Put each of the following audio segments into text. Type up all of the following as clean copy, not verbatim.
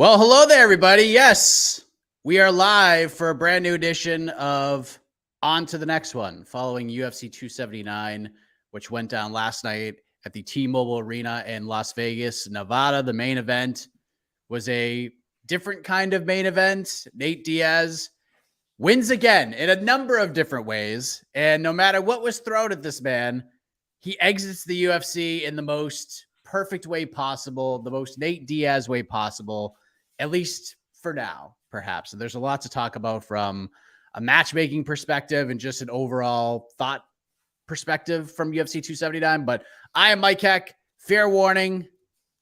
Well, hello there, everybody. Yes, we are live for a brand new edition of On to the Next One, following UFC 279, which went down last night at the T-Mobile Arena in Las Vegas, Nevada. The main event was a different kind of main event. Nate Diaz wins again in a number of different ways. And no matter what was thrown at this man, he exits the UFC in the most perfect way possible, the most Nate Diaz way possible, at least for now, perhaps. And there's a lot to talk about from a matchmaking perspective and just an overall thought perspective from UFC 279. But I am Mike Heck. Fair warning,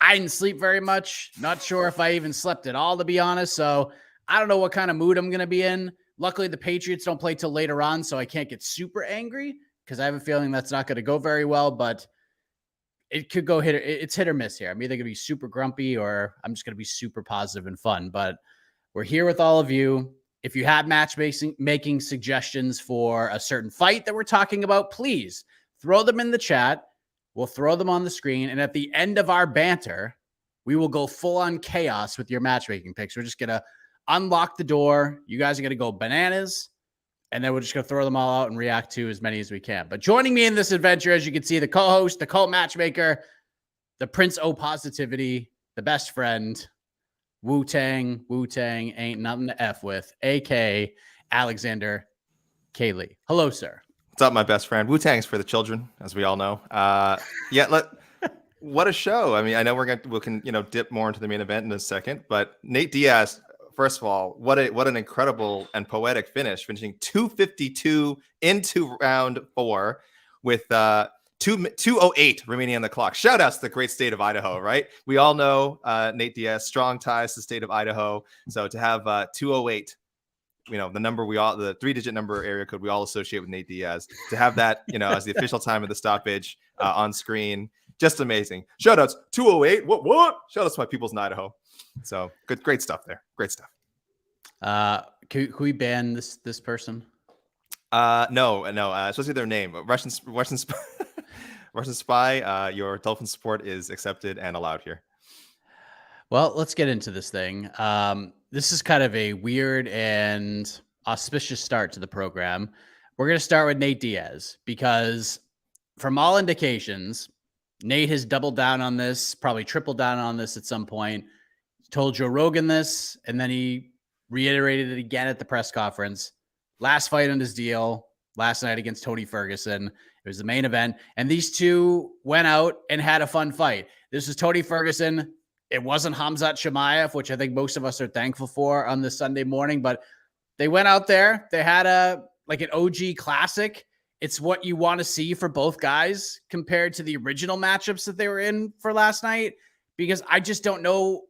I didn't sleep very much. Not sure if I even slept at all, to be honest. So I don't know what kind of mood I'm going to be in. Luckily, the Patriots don't play till later on, so I can't get super angry because I have a feeling that's not going to go very well. But it could go it's hit or miss here. I'm either going to be super grumpy or I'm just going to be super positive and fun. But we're here with all of you. If you have matchmaking suggestions for a certain fight that we're talking about, please throw them in the chat. We'll throw them on the screen. And at the end of our banter, we will go full on chaos with your matchmaking picks. We're just going to unlock the door. You guys are going to go bananas. And then we're just going to throw them all out and react to as many as we can. But joining me in this adventure, as you can see, the co-host, the co-matchmaker, the Prince O Positivity, the best friend, Wu-Tang ain't nothing to F with, a.k.a. Alexander K. Lee. Hello, sir. What's up, my best friend? Wu-Tang's for the children, as we all know. What a show. I mean, I know we can dip more into the main event in a second, but Nate Diaz, first of all, what an incredible and poetic finish, finishing 252 into round 4 with 2:08 remaining on the clock. Shout outs to the great state of Idaho, right? We all know Nate Diaz, strong ties to the state of Idaho. So to have 2:08, the number the 3-digit number area code we all associate with Nate Diaz, to have that, as the official time of the stoppage on screen, just amazing. Shout outs, 2:08. What? Shout outs to my peoples in Idaho. So great stuff there. Great stuff. Can we ban this person? No. Especially their name, Russian spy. Your dolphin support is accepted and allowed here. Well, let's get into this thing. This is kind of a weird and auspicious start to the program. We're going to start with Nate Diaz because, from all indications, Nate has doubled down on this, probably tripled down on this at some point. Told Joe Rogan this, and then he reiterated it again at the press conference. Last fight on his deal, last night against Tony Ferguson. It was the main event, and these two went out and had a fun fight. This was Tony Ferguson. It wasn't Khamzat Chimaev, which I think most of us are thankful for on this Sunday morning, but they went out there. They had an OG classic. It's what you want to see for both guys compared to the original matchups that they were in for last night, because I just don't know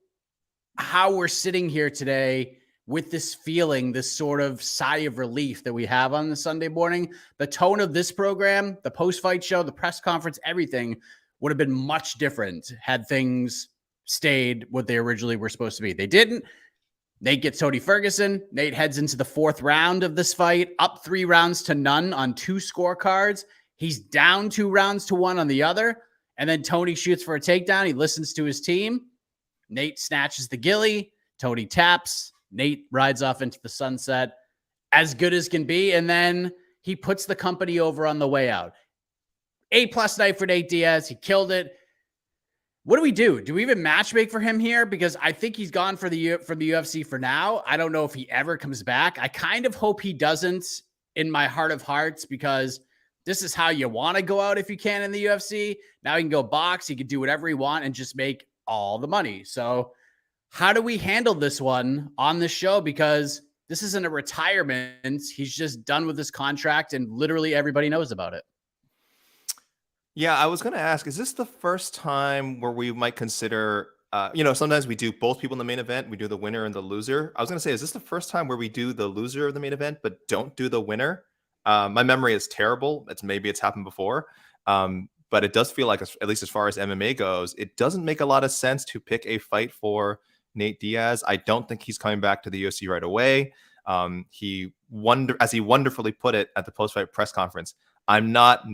how we're sitting here today with this feeling, this sort of sigh of relief that we have on the Sunday morning. The tone of this program, the post-fight show, the press conference, everything would have been much different had things stayed what they originally were supposed to be. They didn't. Nate gets Tony Ferguson. Nate heads into the 4th round of this fight, up 3-0 on 2 scorecards. He's down 2-1 on the other. And then Tony shoots for a takedown. He listens to his team. Nate snatches the ghillie. Tony taps. Nate rides off into the sunset, as good as can be. And then he puts the company over on the way out. A+ night for Nate Diaz. He killed it. What do we do? Do we even matchmake for him here? Because I think he's gone from the UFC for now. I don't know if he ever comes back. I kind of hope he doesn't, in my heart of hearts, because this is how you want to go out if you can in the UFC. Now he can go box. He can do whatever he wants and just make all the money. So how do we handle this one on this show? Because this isn't a retirement. He's just done with this contract and literally everybody knows about it. Yeah, I was going to ask, is this the first time where we might consider, sometimes we do both people in the main event. We do the winner and the loser. I was going to say, is this the first time where we do the loser of the main event, but don't do the winner? My memory is terrible. Maybe it's happened before. But it does feel like, at least as far as MMA goes, it doesn't make a lot of sense to pick a fight for Nate Diaz. I don't think he's coming back to the UFC right away. As he wonderfully put it at the post-fight press conference, I'm not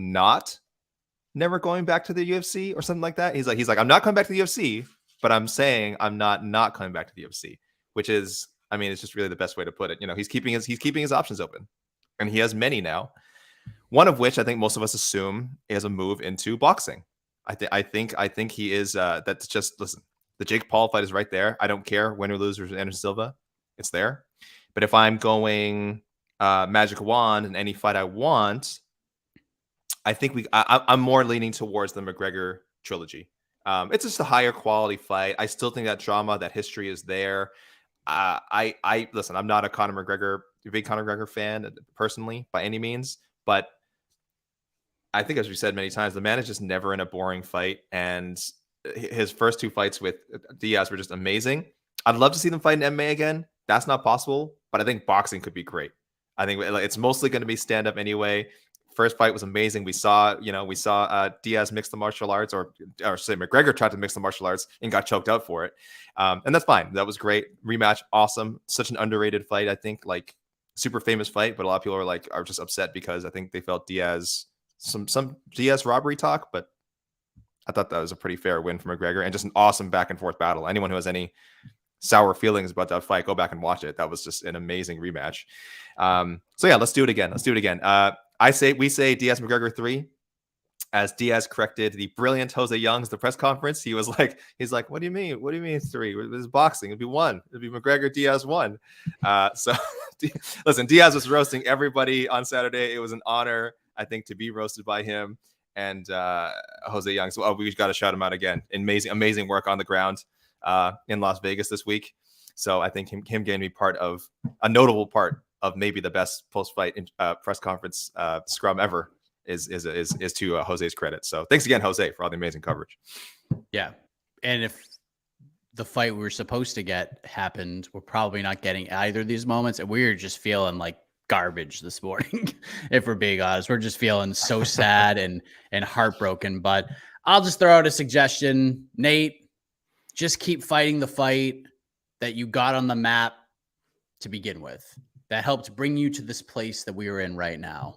never going back to the UFC or something like that. He's like, I'm not coming back to the UFC, but I'm saying I'm not coming back to the UFC, which is, I mean, it's just really the best way to put it. You know, he's keeping his options open, and he has many now. One of which I think most of us assume is a move into boxing. I think he is. That's just, listen. The Jake Paul fight is right there. I don't care win or lose with Anderson Silva, it's there. But if I'm going magic wand in any fight I want, I think I'm more leaning towards the McGregor trilogy. It's just a higher quality fight. I still think that drama, that history is there. I listen. I'm not a big Conor McGregor fan personally by any means, but I think, as we said many times, the man is just never in a boring fight, and his first 2 fights with Diaz were just amazing. I'd love to see them fight in MMA again. That's not possible, but I think boxing could be great. I think it's mostly going to be stand up anyway. First fight was amazing. We saw Diaz mix the martial arts, or say McGregor tried to mix the martial arts and got choked out for it. And that's fine. That was great. Rematch, awesome. Such an underrated fight. I think, like, super famous fight, but a lot of people are just upset because I think they felt Diaz some Diaz robbery talk, but I thought that was a pretty fair win for McGregor and just an awesome back and forth battle. Anyone who has any sour feelings about that fight, go back and watch it. That was just an amazing rematch. So yeah, let's do it again. We say Diaz McGregor 3, as Diaz corrected the brilliant Jose Youngs at the press conference. He's like, what do you mean? What do you mean 3? This is boxing. It'd be 1. It'd be McGregor Diaz 1. So listen, Diaz was roasting everybody on Saturday. It was an honor, I think, to be roasted by him and Jose Youngs. So, we got to shout him out again. Amazing work on the ground in Las Vegas this week. So I think him getting to be a notable part of maybe the best post-fight press conference scrum ever is to Jose's credit. So thanks again, Jose, for all the amazing coverage. Yeah. And if the fight we were supposed to get happened, we're probably not getting either of these moments. And we were just feeling like garbage this morning. If we're being honest, we're just feeling so sad and heartbroken. But I'll just throw out a suggestion. Nate, just keep fighting the fight that you got on the map to begin with, that helped bring you to this place that we are in right now.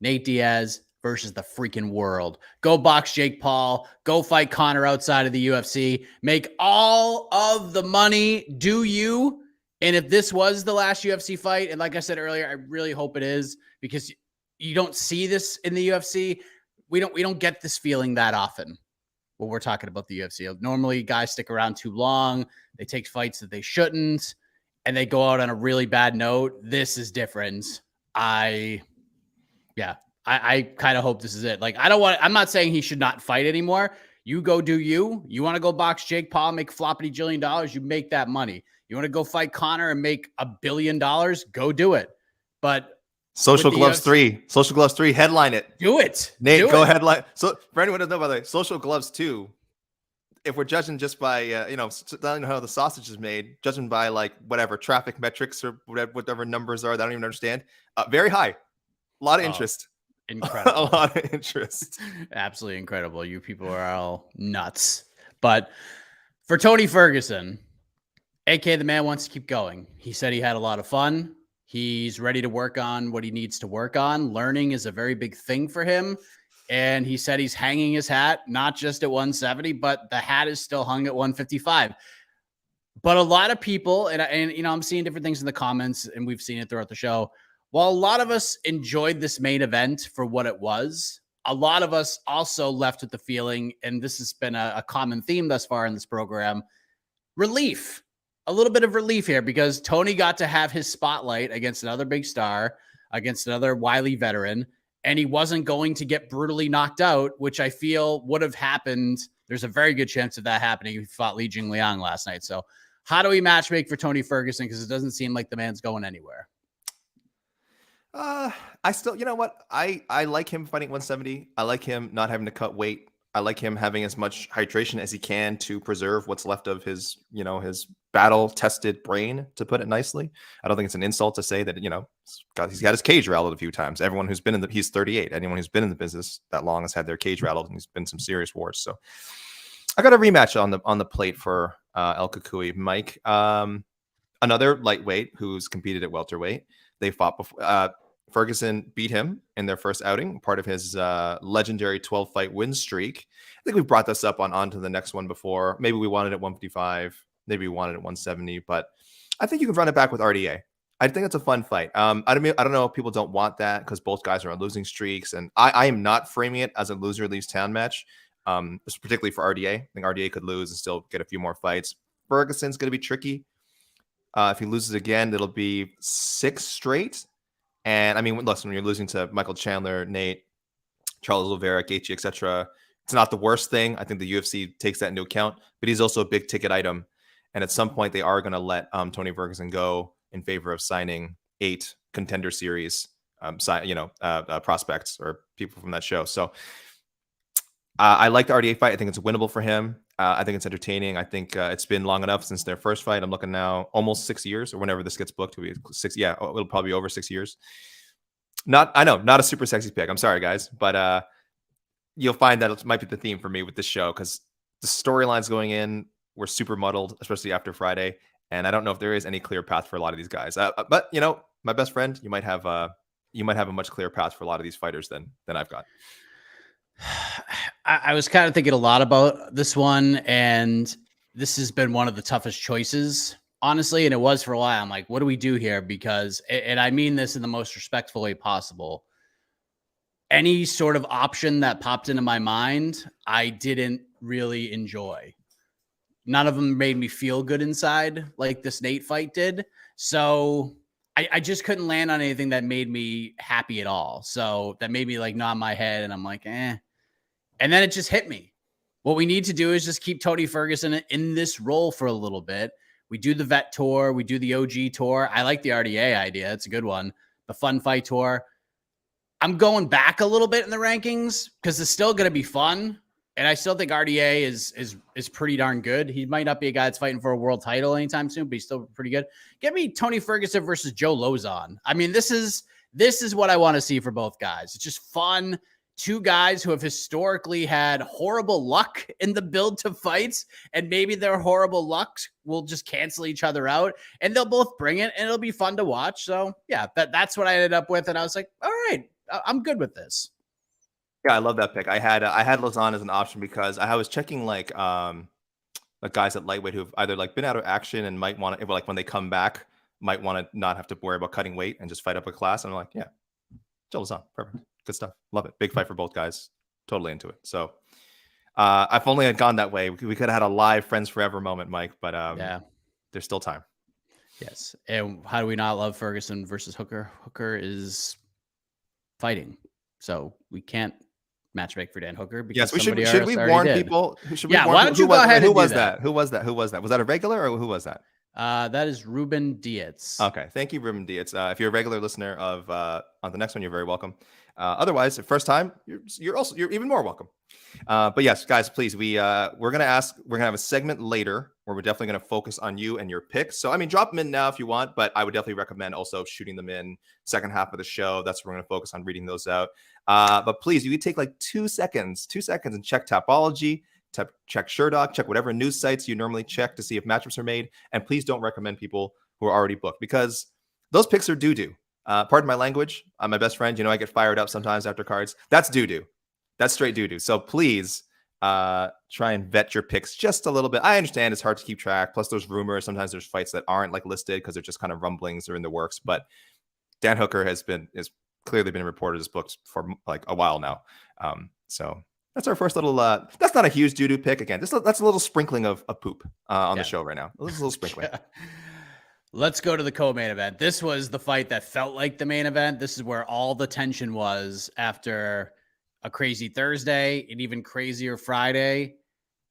Nate Diaz versus the freaking world. Go box Jake Paul. Go fight Conor outside of the UFC. Make all of the money. Do you? And if this was the last UFC fight, and like I said earlier, I really hope it is, because you don't see this in the UFC. We don't get this feeling that often when we're talking about the UFC. Normally, guys stick around too long. They take fights that they shouldn't, and they go out on a really bad note. This is different. I kind of hope this is it. Like, I'm not saying he should not fight anymore. You go do you. You want to go box Jake Paul, make floppity jillion dollars, you make that money. You want to go fight Conor and make $1 billion, go do it. But Social Gloves 3, headline it. Do it. Nate, go headline. So for anyone who doesn't know, by the way, Social Gloves 2, if we're judging just by, telling how the sausage is made, judging by like whatever traffic metrics or whatever numbers are that I don't even understand, very high. A lot of interest. Incredible. A lot of interest. Absolutely incredible. You people are all nuts. But for Tony Ferguson, AK, the man wants to keep going. He said he had a lot of fun. He's ready to work on what he needs to work on. Learning is a very big thing for him. And he said he's hanging his hat, not just at 170, but the hat is still hung at 155. But a lot of people, and I'm seeing different things in the comments, and we've seen it throughout the show. While a lot of us enjoyed this main event for what it was, a lot of us also left with the feeling, and this has been a common theme thus far in this program, relief. A little bit of relief here, because Tony got to have his spotlight against another big star, against another wily veteran, and he wasn't going to get brutally knocked out, which I feel would have happened. There's a very good chance of that happening if he fought Li Jingliang last night. So how do we matchmake for Tony Ferguson? Because it doesn't seem like the man's going anywhere. I still, you know what? I like him fighting 170. I like him not having to cut weight. I like him having as much hydration as he can to preserve what's left of his, his battle-tested brain, to put it nicely. I don't think it's an insult to say that, he's got his cage rattled a few times. Everyone who's been he's 38. Anyone who's been in the business that long has had their cage rattled, and he's been some serious wars. So I got a rematch on the plate for El Kukui. Mike, another lightweight who's competed at welterweight. They fought before. Ferguson beat him in their first outing, part of his legendary 12-fight win streak. I think we brought this up on to the next one before. Maybe we wanted it at 155. Maybe we wanted it at 170. But I think you can run it back with RDA. I think it's a fun fight. I don't know if people don't want that because both guys are on losing streaks. And I am not framing it as a loser leaves town match, particularly for RDA. I think RDA could lose and still get a few more fights. Ferguson's going to be tricky. If he loses again, it'll be 6 straight. And I mean, listen, when you're losing to Michael Chandler, Nate, Charles Oliveira, Gaethje, etc., it's not the worst thing. I think the UFC takes that into account, but he's also a big ticket item. And at some point, they are going to let Tony Ferguson go in favor of signing 8 contender series, prospects or people from that show. So I like the RDA fight. I think it's winnable for him. I think it's entertaining. I think it's been long enough since their first fight. I'm looking now almost 6 years, or whenever this gets booked, it'll be 6. Yeah, it'll probably be over 6 years. Not a super sexy pick. I'm sorry, guys, but you'll find that it might be the theme for me with this show because the storylines going in were super muddled, especially after Friday, and I don't know if there is any clear path for a lot of these guys. But my best friend, you might have a much clearer path for a lot of these fighters than I've got. I was kind of thinking a lot about this one, and this has been one of the toughest choices, honestly. And it was for a while. I'm like, what do we do here? Because, and I mean this in the most respectful way possible, any sort of option that popped into my mind, I didn't really enjoy. None of them made me feel good inside like this Nate fight did. So I just couldn't land on anything that made me happy at all. So that made me like nod my head, and I'm like, eh. And then it just hit me. What we need to do is just keep Tony Ferguson in this role for a little bit. We do the vet tour. We do the OG tour. I like the RDA idea. It's a good one. The fun fight tour. I'm going back a little bit in the rankings because it's still going to be fun. And I still think RDA is pretty darn good. He might not be a guy that's fighting for a world title anytime soon, but he's still pretty good. Get me Tony Ferguson versus Joe Lozon. I mean, this is what I want to see for both guys. It's just fun. 2 guys who have historically had horrible luck in the build to fights, and maybe their horrible luck will just cancel each other out, and they'll both bring it, and it'll be fun to watch. So yeah, that's what I ended up with, and I was like, all right, I'm good with this. Yeah, I love that pick. I had Lozon as an option because I was checking like guys at lightweight who've either like been out of action and might want to, like when they come back, might want to not have to worry about cutting weight and just fight up a class. And I'm like, yeah, Joe Lozon, perfect, good stuff, love it. Big fight for both guys, totally into it. So if only had gone that way, we could have had a live Friends Forever moment, Mike. But yeah, there's still time. Yes, and how do we not love Ferguson versus Hooker? Hooker is fighting, so we can't matchmake for Dan Hooker because should we warn people? Why don't you go ahead? Who was that? Was that a regular or who was that? That is Ruben Diaz. Okay, thank you, Ruben Diaz. If you're a regular listener of on the next one, you're very welcome. Otherwise, the first time, you're even more welcome. But yes, guys, please, we're gonna have a segment later where we're definitely gonna focus on you and your picks. So I mean, drop them in now if you want, but I would definitely recommend also shooting them in second half of the show. That's where we're gonna focus on reading those out. But please, you can take like 2 seconds and check Tapology, check Sherdock, check whatever news sites you normally check to see if matchups are made. And please don't recommend people who are already booked because those picks are doo-doo. Pardon my language. I'm my best friend. I get fired up sometimes after cards. That's doo-doo. That's straight doo-doo. So please try and vet your picks just a little bit. I understand it's hard to keep track. Plus there's rumors. Sometimes there's fights that aren't like listed because they're just kind of rumblings or in the works. But Dan Hooker has clearly been reported as booked for like a while now. So that's our first little, that's not a huge doo-doo pick. Again, that's a little sprinkling of poop on the show right now. A little sprinkling. Let's go to the co-main event. This was the fight that felt like the main event. This is where all the tension was after a crazy Thursday, an even crazier Friday.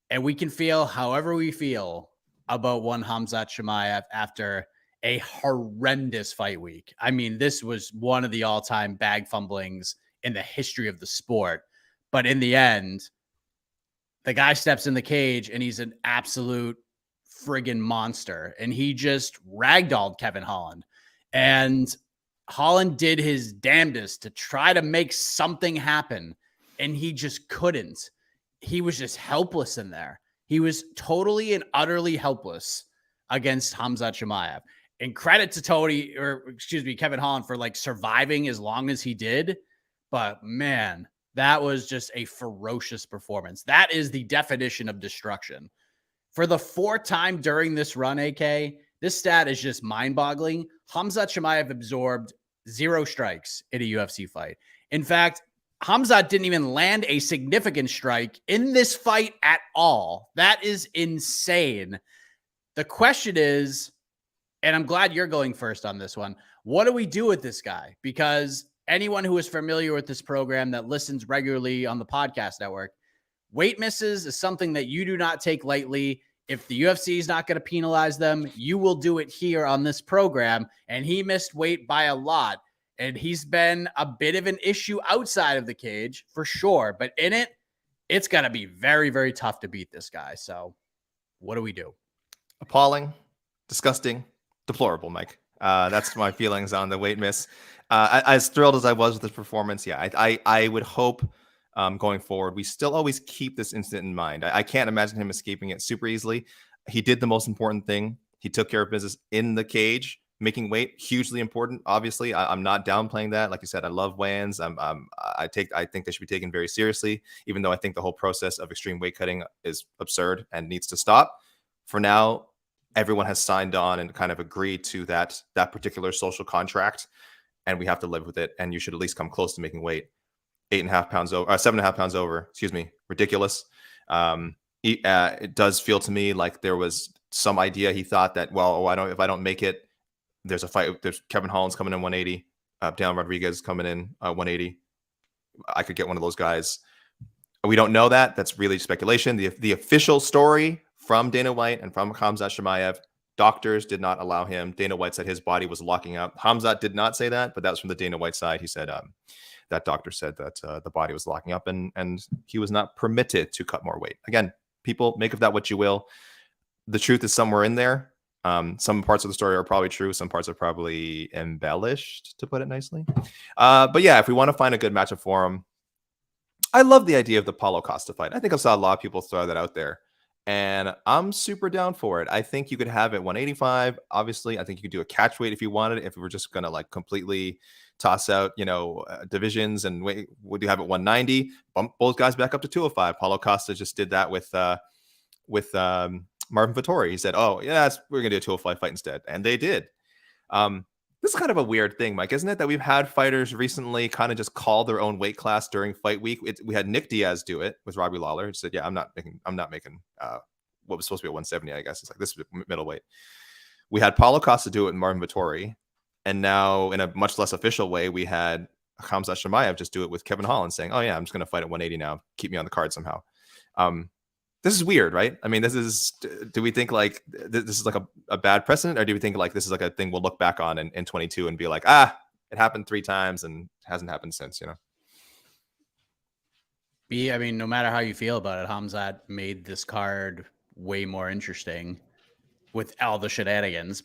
And we can feel however we feel about one Khamzat Chimaev after a horrendous fight week. I mean, this was one of the all-time bag fumblings in the history of the sport. But in the end, the guy steps in the cage and he's an absolute friggin' monster. And he just ragdolled Kevin Holland. And Holland did his damnedest to try to make something happen. And he just couldn't. He was just helpless in there. He was totally and utterly helpless against Khamzat Chimaev. And credit to Kevin Holland for like surviving as long as he did. But man, that was just a ferocious performance. That is the definition of destruction. For the fourth time during this run, AK, this stat is just mind-boggling. Khamzat Chimaev absorbed 0 strikes in a UFC fight. In fact, Khamzat didn't even land a significant strike in this fight at all. That is insane. The question is, and I'm glad you're going first on this one, what do we do with this guy? Because anyone who is familiar with this program that listens regularly on the podcast network, weight misses is something that you do not take lightly. If the UFC is not going to penalize them, you will do it here on this program. And he missed weight by a lot. And he's been a bit of an issue outside of the cage for sure. But in it, it's going to be very, very tough to beat this guy. So what do we do? Appalling, disgusting, deplorable, Mike. That's my feelings on the weight miss. As thrilled as I was with this performance, yeah, I would hope going forward, we still always keep this incident in mind. I can't imagine him escaping it super easily. He did the most important thing. He took care of business in the cage. Making weight, hugely important. Obviously, I'm not downplaying that. Like you said, I love weigh-ins. I think they should be taken very seriously, even though I think the whole process of extreme weight cutting is absurd and needs to stop. For now, everyone has signed on and kind of agreed to that particular social contract, and we have to live with it. And you should at least come close to making weight. 8.5 pounds over, 7.5 pounds over. Excuse me, ridiculous. It does feel to me like there was some idea he thought that, well, if I don't make it, there's a fight. There's Kevin Holland's coming in 180. Dan Rodriguez coming in 180. I could get one of those guys. We don't know that. That's really speculation. The official story from Dana White and from Khamzat Chimaev, doctors did not allow him. Dana White said his body was locking up. Khamzat did not say that, but that was from the Dana White side. He said that doctor said that the body was locking up and he was not permitted to cut more weight. Again, people make of that what you will. The truth is somewhere in there. Some parts of the story are probably true. Some parts are probably embellished, to put it nicely. But yeah, if we want to find a good matchup for him, I love the idea of the Paulo Costa fight. I think I've saw a lot of people throw that out there, and I'm super down for it. I think you could have it 185. Obviously, I think you could do a catch weight if you wanted. If we were just going to like completely toss out, divisions and would you have it 190? Bump both guys back up to 205. Paulo Costa just did that with Marvin Vettori. He said, "Oh, yeah, we're going to do a 205 fight instead." And they did. This is kind of a weird thing, Mike, isn't it? That we've had fighters recently kind of just call their own weight class during fight week. We had Nick Diaz do it with Robbie Lawler. He said, "Yeah, I'm not making what was supposed to be at 170, I guess. It's like, this is middleweight." We had Paulo Costa do it with Marvin Vettori. And now in a much less official way, we had Khamzat Chimaev just do it with Kevin Holland saying, "Oh yeah, I'm just going to fight at 180 now. Keep me on the card somehow." This is weird, right? I mean, do we think like this is like a bad precedent, or do we think like this is like a thing we'll look back on in 22 and be like, it happened 3 times and hasn't happened since, I mean, no matter how you feel about it, Khamzat made this card way more interesting with all the shenanigans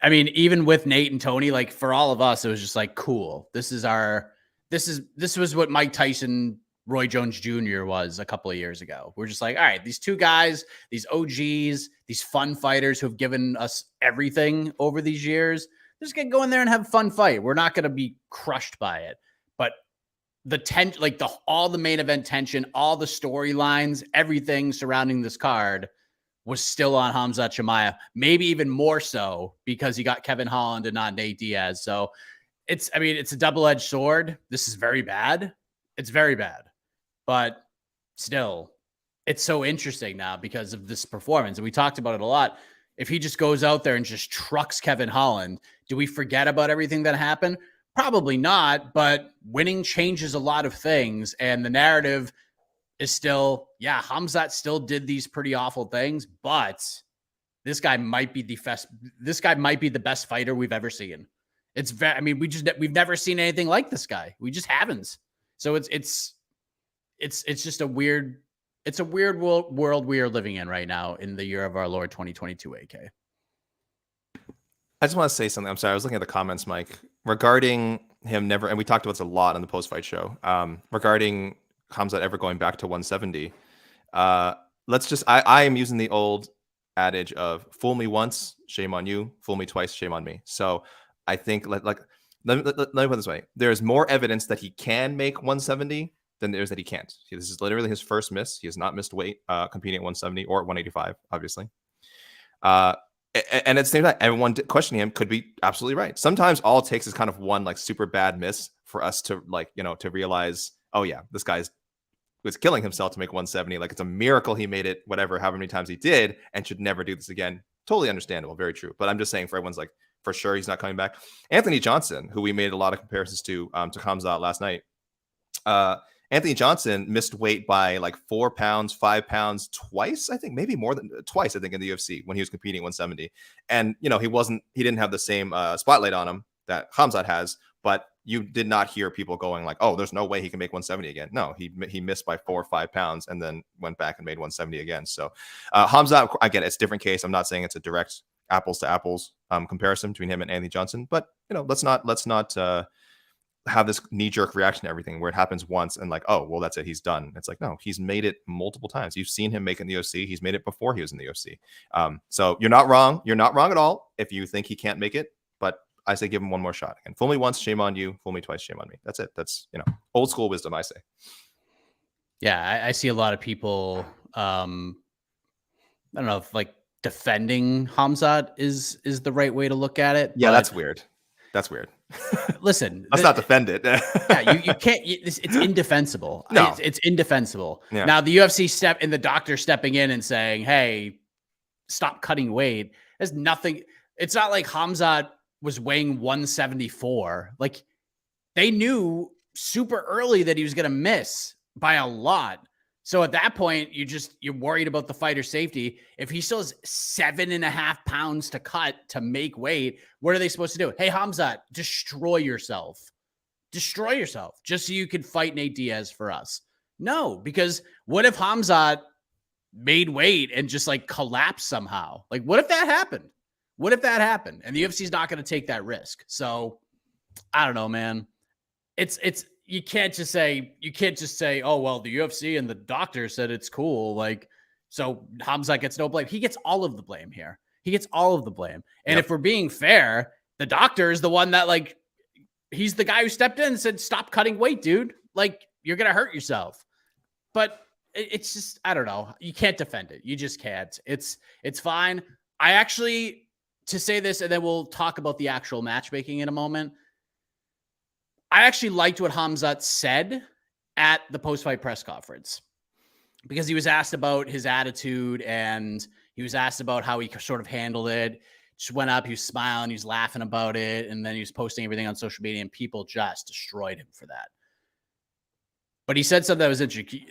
even with Nate and Tony, like for all of us, it was just like, cool. This was what Mike Tyson, Roy Jones Jr. was a couple of years ago. We're just like, all right, these two guys, these OGs, these fun fighters who have given us everything over these years, they're just going to go in there and have a fun fight. We're not going to be crushed by it. But all the main event tension, all the storylines, everything surrounding this card was still on Khamzat Chimaev, maybe even more so because he got Kevin Holland and not Nate Diaz. So it's a double-edged sword. This is very bad. It's very bad. But still, it's so interesting now because of this performance. And we talked about it a lot. If he just goes out there and just trucks Kevin Holland, do we forget about everything that happened? Probably not, but winning changes a lot of things. And the narrative is still, yeah, Khamzat still did these pretty awful things, but this guy might be the best fighter we've ever seen. We've never seen anything like this guy. We just haven't. So it's just a weird world we are living in right now in the year of our Lord 2022, AK. I just want to say something. I'm sorry. I was looking at the comments, Mike, regarding him and we talked about this a lot on the post-fight show, regarding Khamzat ever going back to 170. I am using the old adage of fool me once, shame on you. Fool me twice, shame on me. So I think let me put it this way. There's more evidence that he can make 170 than there is that he can't. This is literally his first miss. He has not missed weight competing at 170 or at 185, obviously. And at the same time, everyone questioning him could be absolutely right. Sometimes all it takes is kind of one like super bad miss for us to to realize, oh yeah, this guy's was killing himself to make 170. Like it's a miracle he made it, whatever, however many times he did, and should never do this again. Totally understandable, very true. But I'm just saying, for everyone's like, for sure he's not coming back. Anthony Johnson, who we made a lot of comparisons to Khamzat last night. Anthony Johnson missed weight by like 4 pounds, 5 pounds twice, I think, maybe more than twice, I think, in the UFC when he was competing at 170. And he didn't have the same spotlight on him that Khamzat has, but you did not hear people going like, oh, there's no way he can make 170 again. No, he missed by 4 or 5 pounds and then went back and made 170 again. So Khamzat, again, it's a different case. I'm not saying it's a direct apples to apples comparison between him and Anthony Johnson, but let's not have this knee-jerk reaction to everything where it happens once and like, oh, well, that's it, he's done. It's like, no, he's made it multiple times. You've seen him make it in the UFC. He's made it before he was in the UFC. So you're not wrong. You're not wrong at all if you think he can't make it, but I say give him one more shot. And fool me once, shame on you. Fool me twice, shame on me. That's it. That's, old school wisdom, I say. Yeah, I see a lot of people, I don't know if like defending Khamzat is the right way to look at it. Yeah, that's weird. That's weird. Listen, let's not defend it. Yeah, you can't. It's indefensible. No, it's indefensible. Yeah. Now the UFC the doctor stepping in and saying, "Hey, stop cutting weight." There's nothing. It's not like Khamzat was weighing 174. Like they knew super early that he was going to miss by a lot. So at that point, you're worried about the fighter's safety. If he still has 7.5 pounds to cut to make weight, what are they supposed to do? Hey, Khamzat, destroy yourself. Destroy yourself just so you can fight Nate Diaz for us. No, because what if Khamzat made weight and just like collapsed somehow? Like, what if that happened? What if that happened? And the UFC's not going to take that risk. So I don't know, man. You can't just say, oh, well, the UFC and the doctor said it's cool. Like, so Khamzat gets no blame. He gets all of the blame here. He gets all of the blame. And if we're being fair, the doctor is the one that like, he's the guy who stepped in and said, stop cutting weight, dude. Like, you're going to hurt yourself. But it's just, I don't know. You can't defend it. You just can't. It's fine. I actually, to say this, and then we'll talk about the actual matchmaking in a moment. I actually liked what Khamzat said at the post-fight press conference because he was asked about his attitude and he was asked about how he sort of handled it. Just went up, he was smiling, he was laughing about it, and then he was posting everything on social media, and people just destroyed him for that. But he said something that was interesting.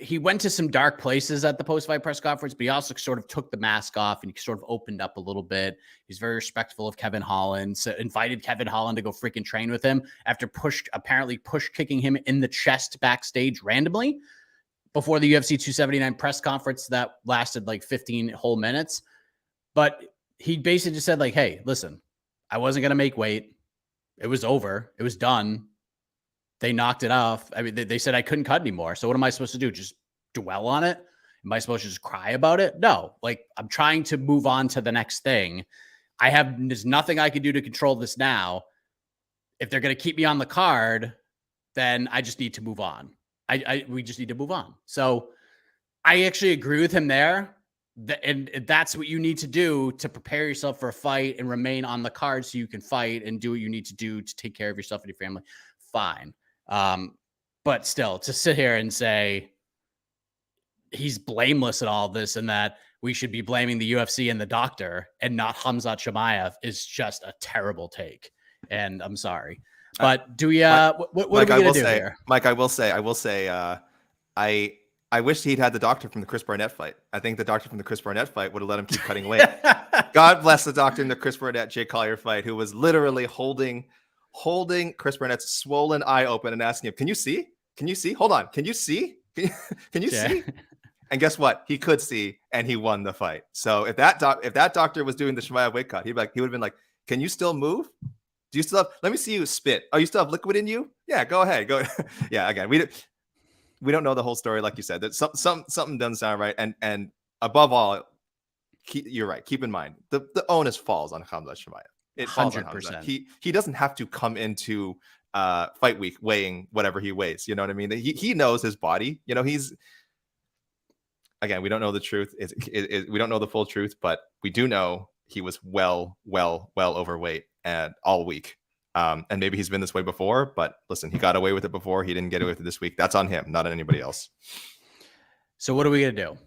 He went to some dark places at the post-fight press conference, but he also sort of took the mask off and he sort of opened up a little bit. He's very respectful of Kevin Holland, so invited Kevin Holland to go freaking train with him after apparently push kicking him in the chest backstage randomly before the UFC 279 press conference that lasted like 15 whole minutes. But he basically just said like, hey, listen, I wasn't going to make weight. It was over. It was done. They knocked it off. I mean, they said I couldn't cut anymore. So what am I supposed to do? Just dwell on it? Am I supposed to just cry about it? No, like I'm trying to move on to the next thing. There's nothing I can do to control this now. If they're going to keep me on the card, then I just need to move on. We just need to move on. So I actually agree with him there. And that's what you need to do to prepare yourself for a fight and remain on the card so you can fight and do what you need to do to take care of yourself and your family. Fine. But still, to sit here and say he's blameless in all this and that we should be blaming the UFC and the doctor and not Khamzat Chimaev is just a terrible take. And I'm sorry. But do we, what are we going to do here? Mike, I will say, I wish he'd had the doctor from the Chris Barnett fight. I think the doctor from the Chris Barnett fight would have let him keep cutting weight. God bless the doctor in the Chris Barnett, Jay Collier fight, who was literally holding Chris Barnett's swollen eye open and asking him, can you see? Can you see? Hold on. Can you see? Can you see? And guess what? He could see, and he won the fight. So if that doctor was doing the Chimaev weight cut, he would have been like, can you still move? Do you still have, let me see you spit. Oh, you still have liquid in you? Yeah, go ahead. Go. Yeah, again, we don't know the whole story, like you said. That something doesn't sound right. And above all, you're right. Keep in mind the onus falls on Khamzat Chimaev. It falls on 100%. Khamzat. He doesn't have to come into fight week weighing whatever he weighs. You know what I mean? He knows his body. You know, again, we don't know the truth. We don't know the full truth, but we do know he was well overweight and all week. And maybe he's been this way before, but listen, he got away with it before. He didn't get away with it this week. That's on him, not on anybody else. So what are we gonna do?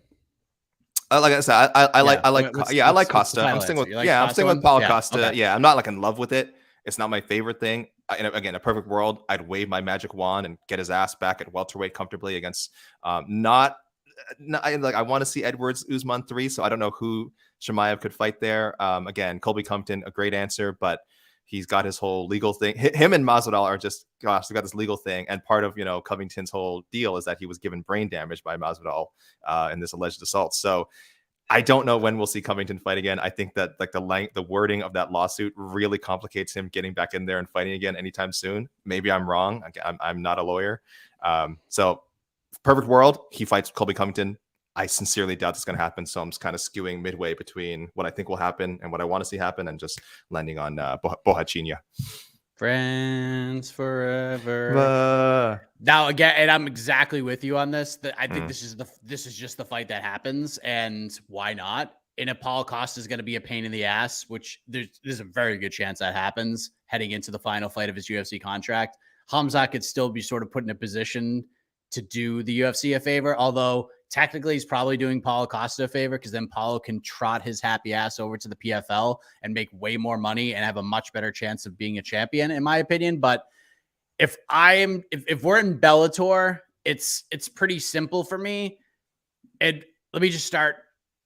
Like I said, I like Costa. I'm sticking with Paulo Costa. Okay. Yeah, I'm not like in love with it. It's not my favorite thing. And again, a perfect world, I'd wave my magic wand and get his ass back at welterweight comfortably against I want to see Edwards Usman 3, so I don't know who Chimaev could fight there. Again, Colby Compton, a great answer, but he's got his whole legal thing. Him and Masvidal are just, gosh, they got this legal thing. And part of, Covington's whole deal is that he was given brain damage by Masvidal in this alleged assault. So I don't know when we'll see Covington fight again. I think that like the wording of that lawsuit really complicates him getting back in there and fighting again anytime soon. Maybe I'm wrong. I'm not a lawyer. So perfect world, he fights Colby Covington. I sincerely doubt it's going to happen. So I'm just kind of skewing midway between what I think will happen and what I want to see happen, and just landing on Bohachinia. Friends forever. Now again, and I'm exactly with you on this. I think this is just the fight that happens, and why not? And if Paulo Costa is going to be a pain in the ass, which there's a very good chance that happens heading into the final fight of his UFC contract, Khamzat could still be sort of put in a position to do the UFC a favor, although technically he's probably doing Paulo Costa a favor, because then Paulo can trot his happy ass over to the PFL and make way more money and have a much better chance of being a champion, in my opinion. But if we're in Bellator, it's pretty simple for me. And let me just start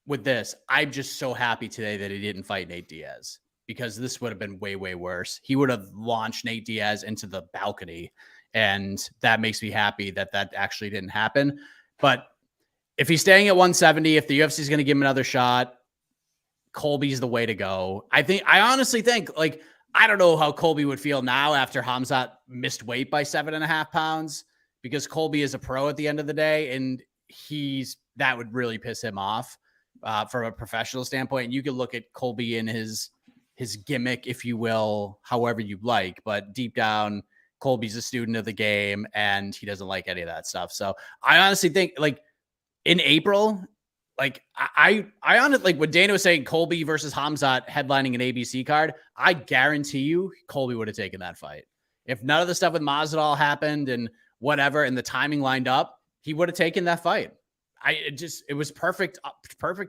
with this. I'm just so happy today that he didn't fight Nate Diaz, because this would have been way, way worse. He would have launched Nate Diaz into the balcony. And that makes me happy that actually didn't happen. But if he's staying at 170, if the UFC is going to give him another shot, Colby's the way to go. I honestly think, like, I don't know how Colby would feel now after Khamzat missed weight by 7.5 pounds, because Colby is a pro at the end of the day, and that would really piss him off from a professional standpoint. And you can look at Colby in his gimmick, if you will, however you like, but deep down, Colby's a student of the game and he doesn't like any of that stuff. So I honestly think, like, in April, like I honestly, like when Dana was saying Colby versus Khamzat headlining an ABC card, I guarantee you Colby would have taken that fight. If none of the stuff with Masvidal happened and whatever, and the timing lined up, he would have taken that fight. It was perfect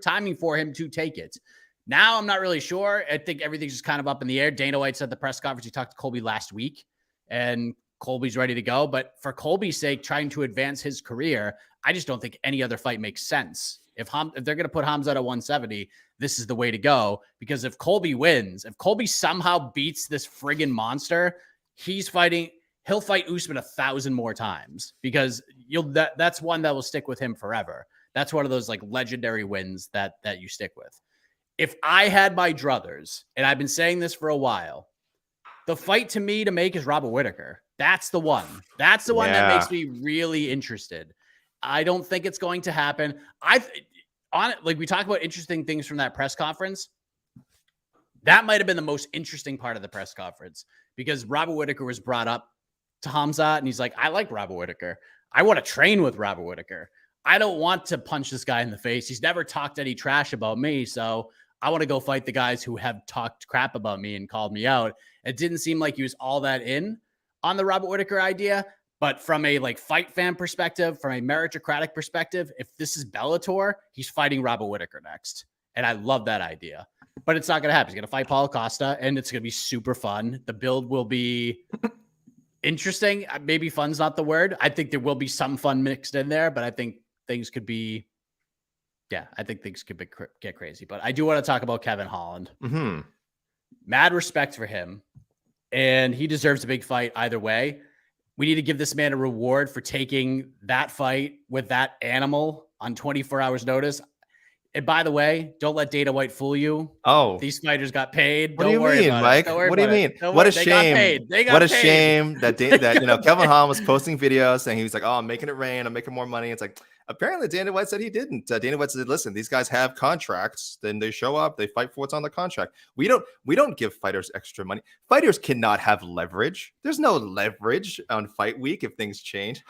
timing for him to take it. Now I'm not really sure. I think everything's just kind of up in the air. Dana White said at the press conference he talked to Colby last week, and Colby's ready to go. But for Colby's sake, trying to advance his career, I just don't think any other fight makes sense. If they're going to put Khamzat at 170, this is the way to go. Because if Colby wins, if Colby somehow beats this friggin' monster, he'll fight Usman 1,000 more times, because that's one that will stick with him forever. That's one of those like legendary wins that you stick with. If I had my druthers, and I've been saying this for a while, the fight to me to make is Robert Whittaker. That's the one. That's the one that makes me really interested. I don't think it's going to happen. Like we talk about interesting things from that press conference. That might have been the most interesting part of the press conference, because Robert Whittaker was brought up to Khamzat, and he's like, I like Robert Whittaker. I want to train with Robert Whittaker. I don't want to punch this guy in the face. He's never talked any trash about me, so I want to go fight the guys who have talked crap about me and called me out. It didn't seem like he was all that in on the Robert Whittaker idea, but from a like fight fan perspective, from a meritocratic perspective, if this is Bellator, he's fighting Robert Whittaker next. And I love that idea, but it's not going to happen. He's going to fight Paulo Costa, and it's going to be super fun. The build will be interesting. Maybe fun's not the word. I think there will be some fun mixed in there, but I think things could be, get crazy. But I do want to talk about Kevin Holland. Mm-hmm. Mad respect for him, and he deserves a big fight either way. We need to give this man a reward for taking that fight with that animal on 24 hours notice. And by the way, don't let Dana White fool you. Oh, these fighters got paid. What do you mean, Mike? What do you mean? What a shame! What a shame that Kevin Holland was posting videos saying he was like, "Oh, I'm making it rain. I'm making more money." It's like, Apparently, Dana White said he didn't. Dana White said, "Listen, these guys have contracts. Then they show up. They fight for what's on the contract. We don't give fighters extra money. Fighters cannot have leverage. There's no leverage on fight week if things change.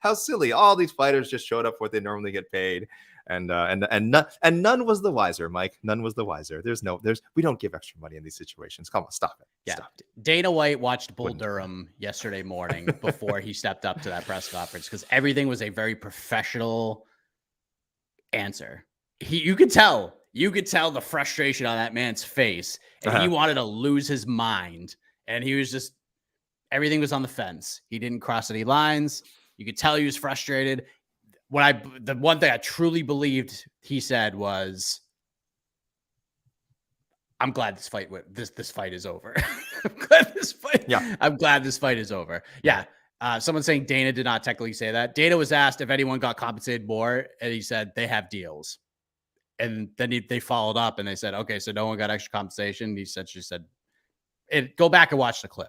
How silly! All these fighters just showed up for what they normally get paid, and none was the wiser, Mike. None was the wiser. We don't give extra money in these situations. Come on, stop it. Yeah. Stop it. Dana White watched Bull Durham yesterday morning before he stepped up to that press conference because everything was a very professional answer. You could tell the frustration on that man's face, and he wanted to lose his mind. And he was just, everything was on the fence. He didn't cross any lines. You could tell he was frustrated. The one thing I truly believed he said was, I'm glad this fight is over. I'm glad this fight is over. Yeah. Someone saying Dana did not technically say that. Dana was asked if anyone got compensated more, and he said they have deals. And then they followed up and they said, okay, so no one got extra compensation. She said, go back and watch the clip.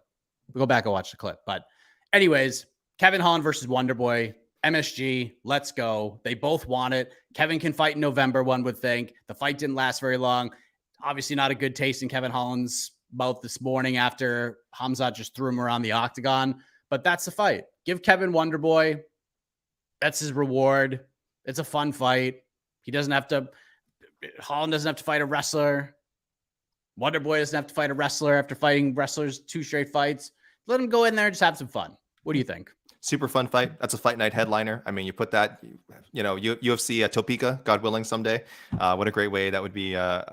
But anyways, Kevin Holland versus Wonderboy, MSG, let's go. They both want it. Kevin can fight in November, one would think. The fight didn't last very long. Obviously not a good taste in Kevin Holland's mouth this morning after Khamzat just threw him around the octagon. But that's the fight. Give Kevin Wonderboy. That's his reward. It's a fun fight. Holland doesn't have to fight a wrestler. Wonderboy doesn't have to fight a wrestler after fighting wrestlers 2 straight fights. Let him go in there and just have some fun. What do you think? Super fun fight. That's a fight night headliner. I mean, you put that, UFC at Topeka, God willing, someday. What a great way that would be, to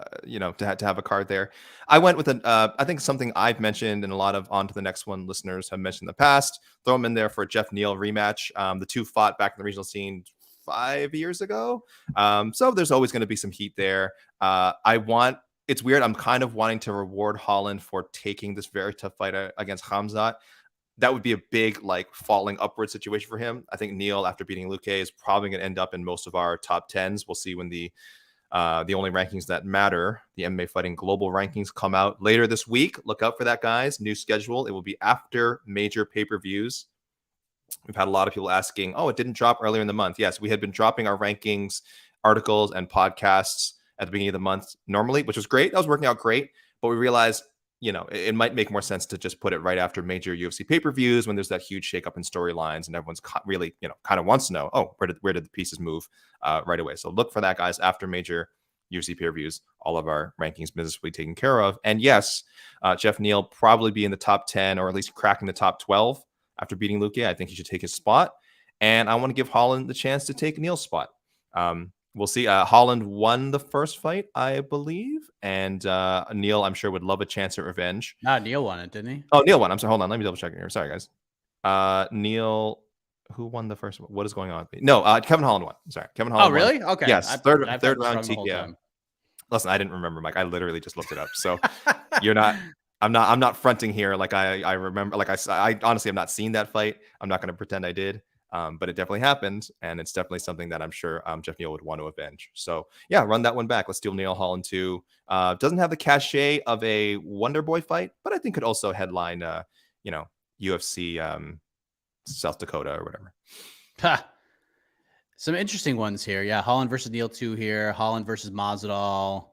have a card there. I went with I think something I've mentioned and a lot of On to the Next One listeners have mentioned in the past. Throw them in there for a Jeff Neal rematch. The two fought back in the regional scene 5 years ago. So there's always going to be some heat there. It's weird. I'm kind of wanting to reward Holland for taking this very tough fight against Khamzat. That would be a big, falling upward situation for him. I think Neal, after beating Luque, is probably going to end up in most of our top 10s. We'll see when the only rankings that matter, the MMA Fighting Global rankings, come out later this week. Look out for that, guys. New schedule. It will be after major pay-per-views. We've had a lot of people asking, it didn't drop earlier in the month. Yes, we had been dropping our rankings, articles, and podcasts at the beginning of the month normally, which was great. That was working out great. But we realized, it might make more sense to just put it right after major UFC pay-per-views when there's that huge shakeup in storylines and everyone's really, kind of wants to know, where did the pieces move right away? So look for that, guys, after major UFC pay-per-views. All of our rankings business will be taken care of. And yes, Jeff Neal probably be in the top 10 or at least cracking the top 12 after beating Luque. I think he should take his spot. And I want to give Holland the chance to take Neal's spot. We'll see. Holland won the first fight, I believe. And Neal, I'm sure, would love a chance at revenge. Neal won it, didn't he? Oh, Neal won. I'm sorry. Hold on. Let me double check here. Sorry, guys. Neal, who won the first one? What is going on? No, Kevin Holland won. Sorry. Kevin Holland won. Oh, really? Won. Okay. Yes. Third round TKO. Listen, I didn't remember, Mike. I literally just looked it up. So I'm not fronting here like I remember. I honestly have not seen that fight. I'm not going to pretend I did. But it definitely happened, and it's definitely something that I'm sure Jeff Neal would want to avenge. So, yeah, run that one back. Let's do Neal Holland too. Doesn't have the cachet of a Wonderboy fight, but I think could also headline, UFC South Dakota or whatever. Some interesting ones here. Yeah, Holland versus Neal 2 here. Holland versus Masvidal.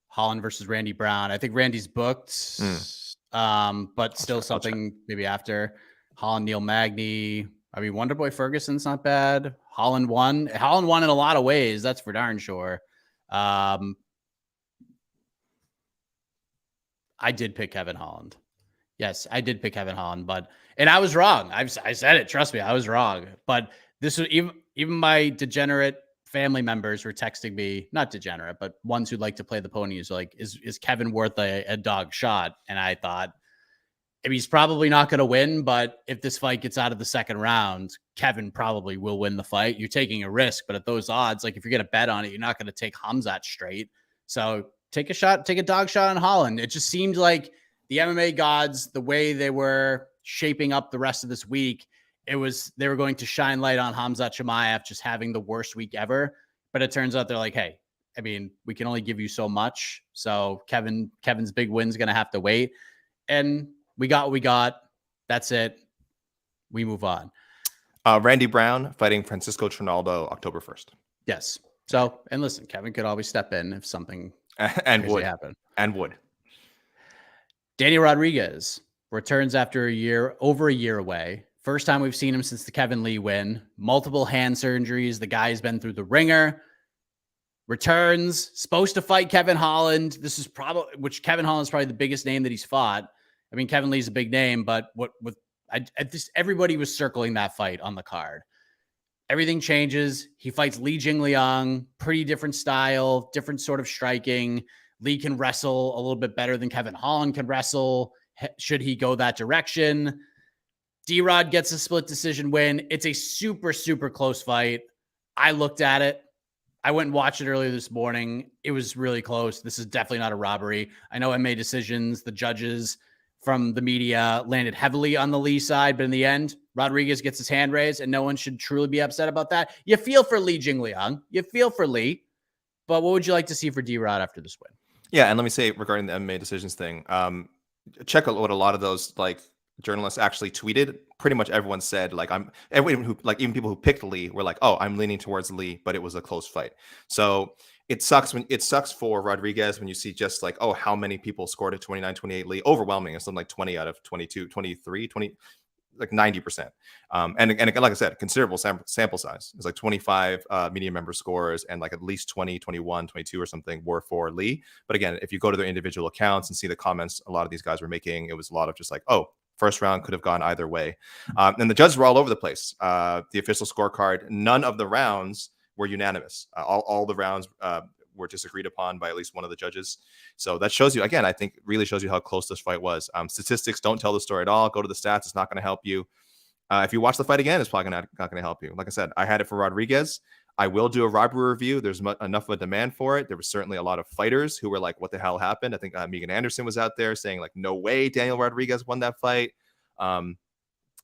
Holland versus Randy Brown. I think Randy's booked, but still something maybe after. Holland, Neil Magny. I mean, Wonderboy Ferguson's not bad. Holland won. Holland won in a lot of ways. That's for darn sure. I did pick Kevin Holland. Yes, I did pick Kevin Holland, and I was wrong. I said it. Trust me, I was wrong. But this was even my degenerate family members were texting me, not degenerate, but ones who like to play the ponies. Like, is Kevin worth a dog shot? And I thought, he's probably not going to win, but if this fight gets out of the second round, Kevin probably will win the fight. You're taking a risk, but at those odds, if you're going to bet on it, you're not going to take Khamzat straight. So take a dog shot on Holland. It just seemed like the MMA gods, the way they were shaping up the rest of this week, they were going to shine light on Khamzat Chimaev just having the worst week ever. But it turns out they're like, hey, we can only give you so much. So Kevin's big win's going to have to wait. And we got what we got. That's it. We move on. Randy Brown fighting Francisco Trinaldo October 1st. Yes. So, and listen, Kevin could always step in if something and crazy happened. And would. Daniel Rodriguez returns after over a year away. First time we've seen him since the Kevin Lee win. Multiple hand surgeries. The guy's been through the ringer. Returns, supposed to fight Kevin Holland. This is which Kevin Holland is probably the biggest name that he's fought. I mean, Kevin Lee's a big name, but everybody was circling that fight on the card. Everything changes. He fights Li Jingliang, pretty different style, different sort of striking. Lee can wrestle a little bit better than Kevin Holland can wrestle. Should he go that direction? D-Rod gets a split decision win. It's a super, super close fight. I looked at it. I went and watched it earlier this morning. It was really close. This is definitely not a robbery. I know MMA decisions, the judges from the media landed heavily on the Lee side, but in the end, Rodriguez gets his hand raised, and no one should truly be upset about that. You feel for Li Jingliang. You feel for Lee. But what would you like to see for D-Rod after this win? Yeah, and let me say regarding the MMA decisions thing, check out what a lot of those journalists actually tweeted. Pretty much everyone said even people who picked Lee were like, "Oh, I'm leaning towards Lee," but it was a close fight. So it sucks for Rodriguez when you see just how many people scored at 29-28 Lee, overwhelming. It's something like 20 out of 22, 23, 20, like 90%. And like I said, considerable sample size. It's like 25 media member scores and like at least 20, 21, 22 or something were for Lee. But again, if you go to their individual accounts and see the comments a lot of these guys were making, it was a lot of just like, oh, first round could have gone either way. And the judges were all over the place. The official scorecard, none of the rounds were unanimous. All the rounds were disagreed upon by at least one of the judges. So that shows you, again, I think really shows you how close this fight was. Statistics don't tell the story at all. Go to the stats. It's not going to help you. If you watch the fight again, it's probably not going to help you. Like I said, I had it for Rodriguez. I will do a robbery review. There's enough of a demand for it. There was certainly a lot of fighters who were like, what the hell happened? I think Megan Anderson was out there saying like, no way Daniel Rodriguez won that fight.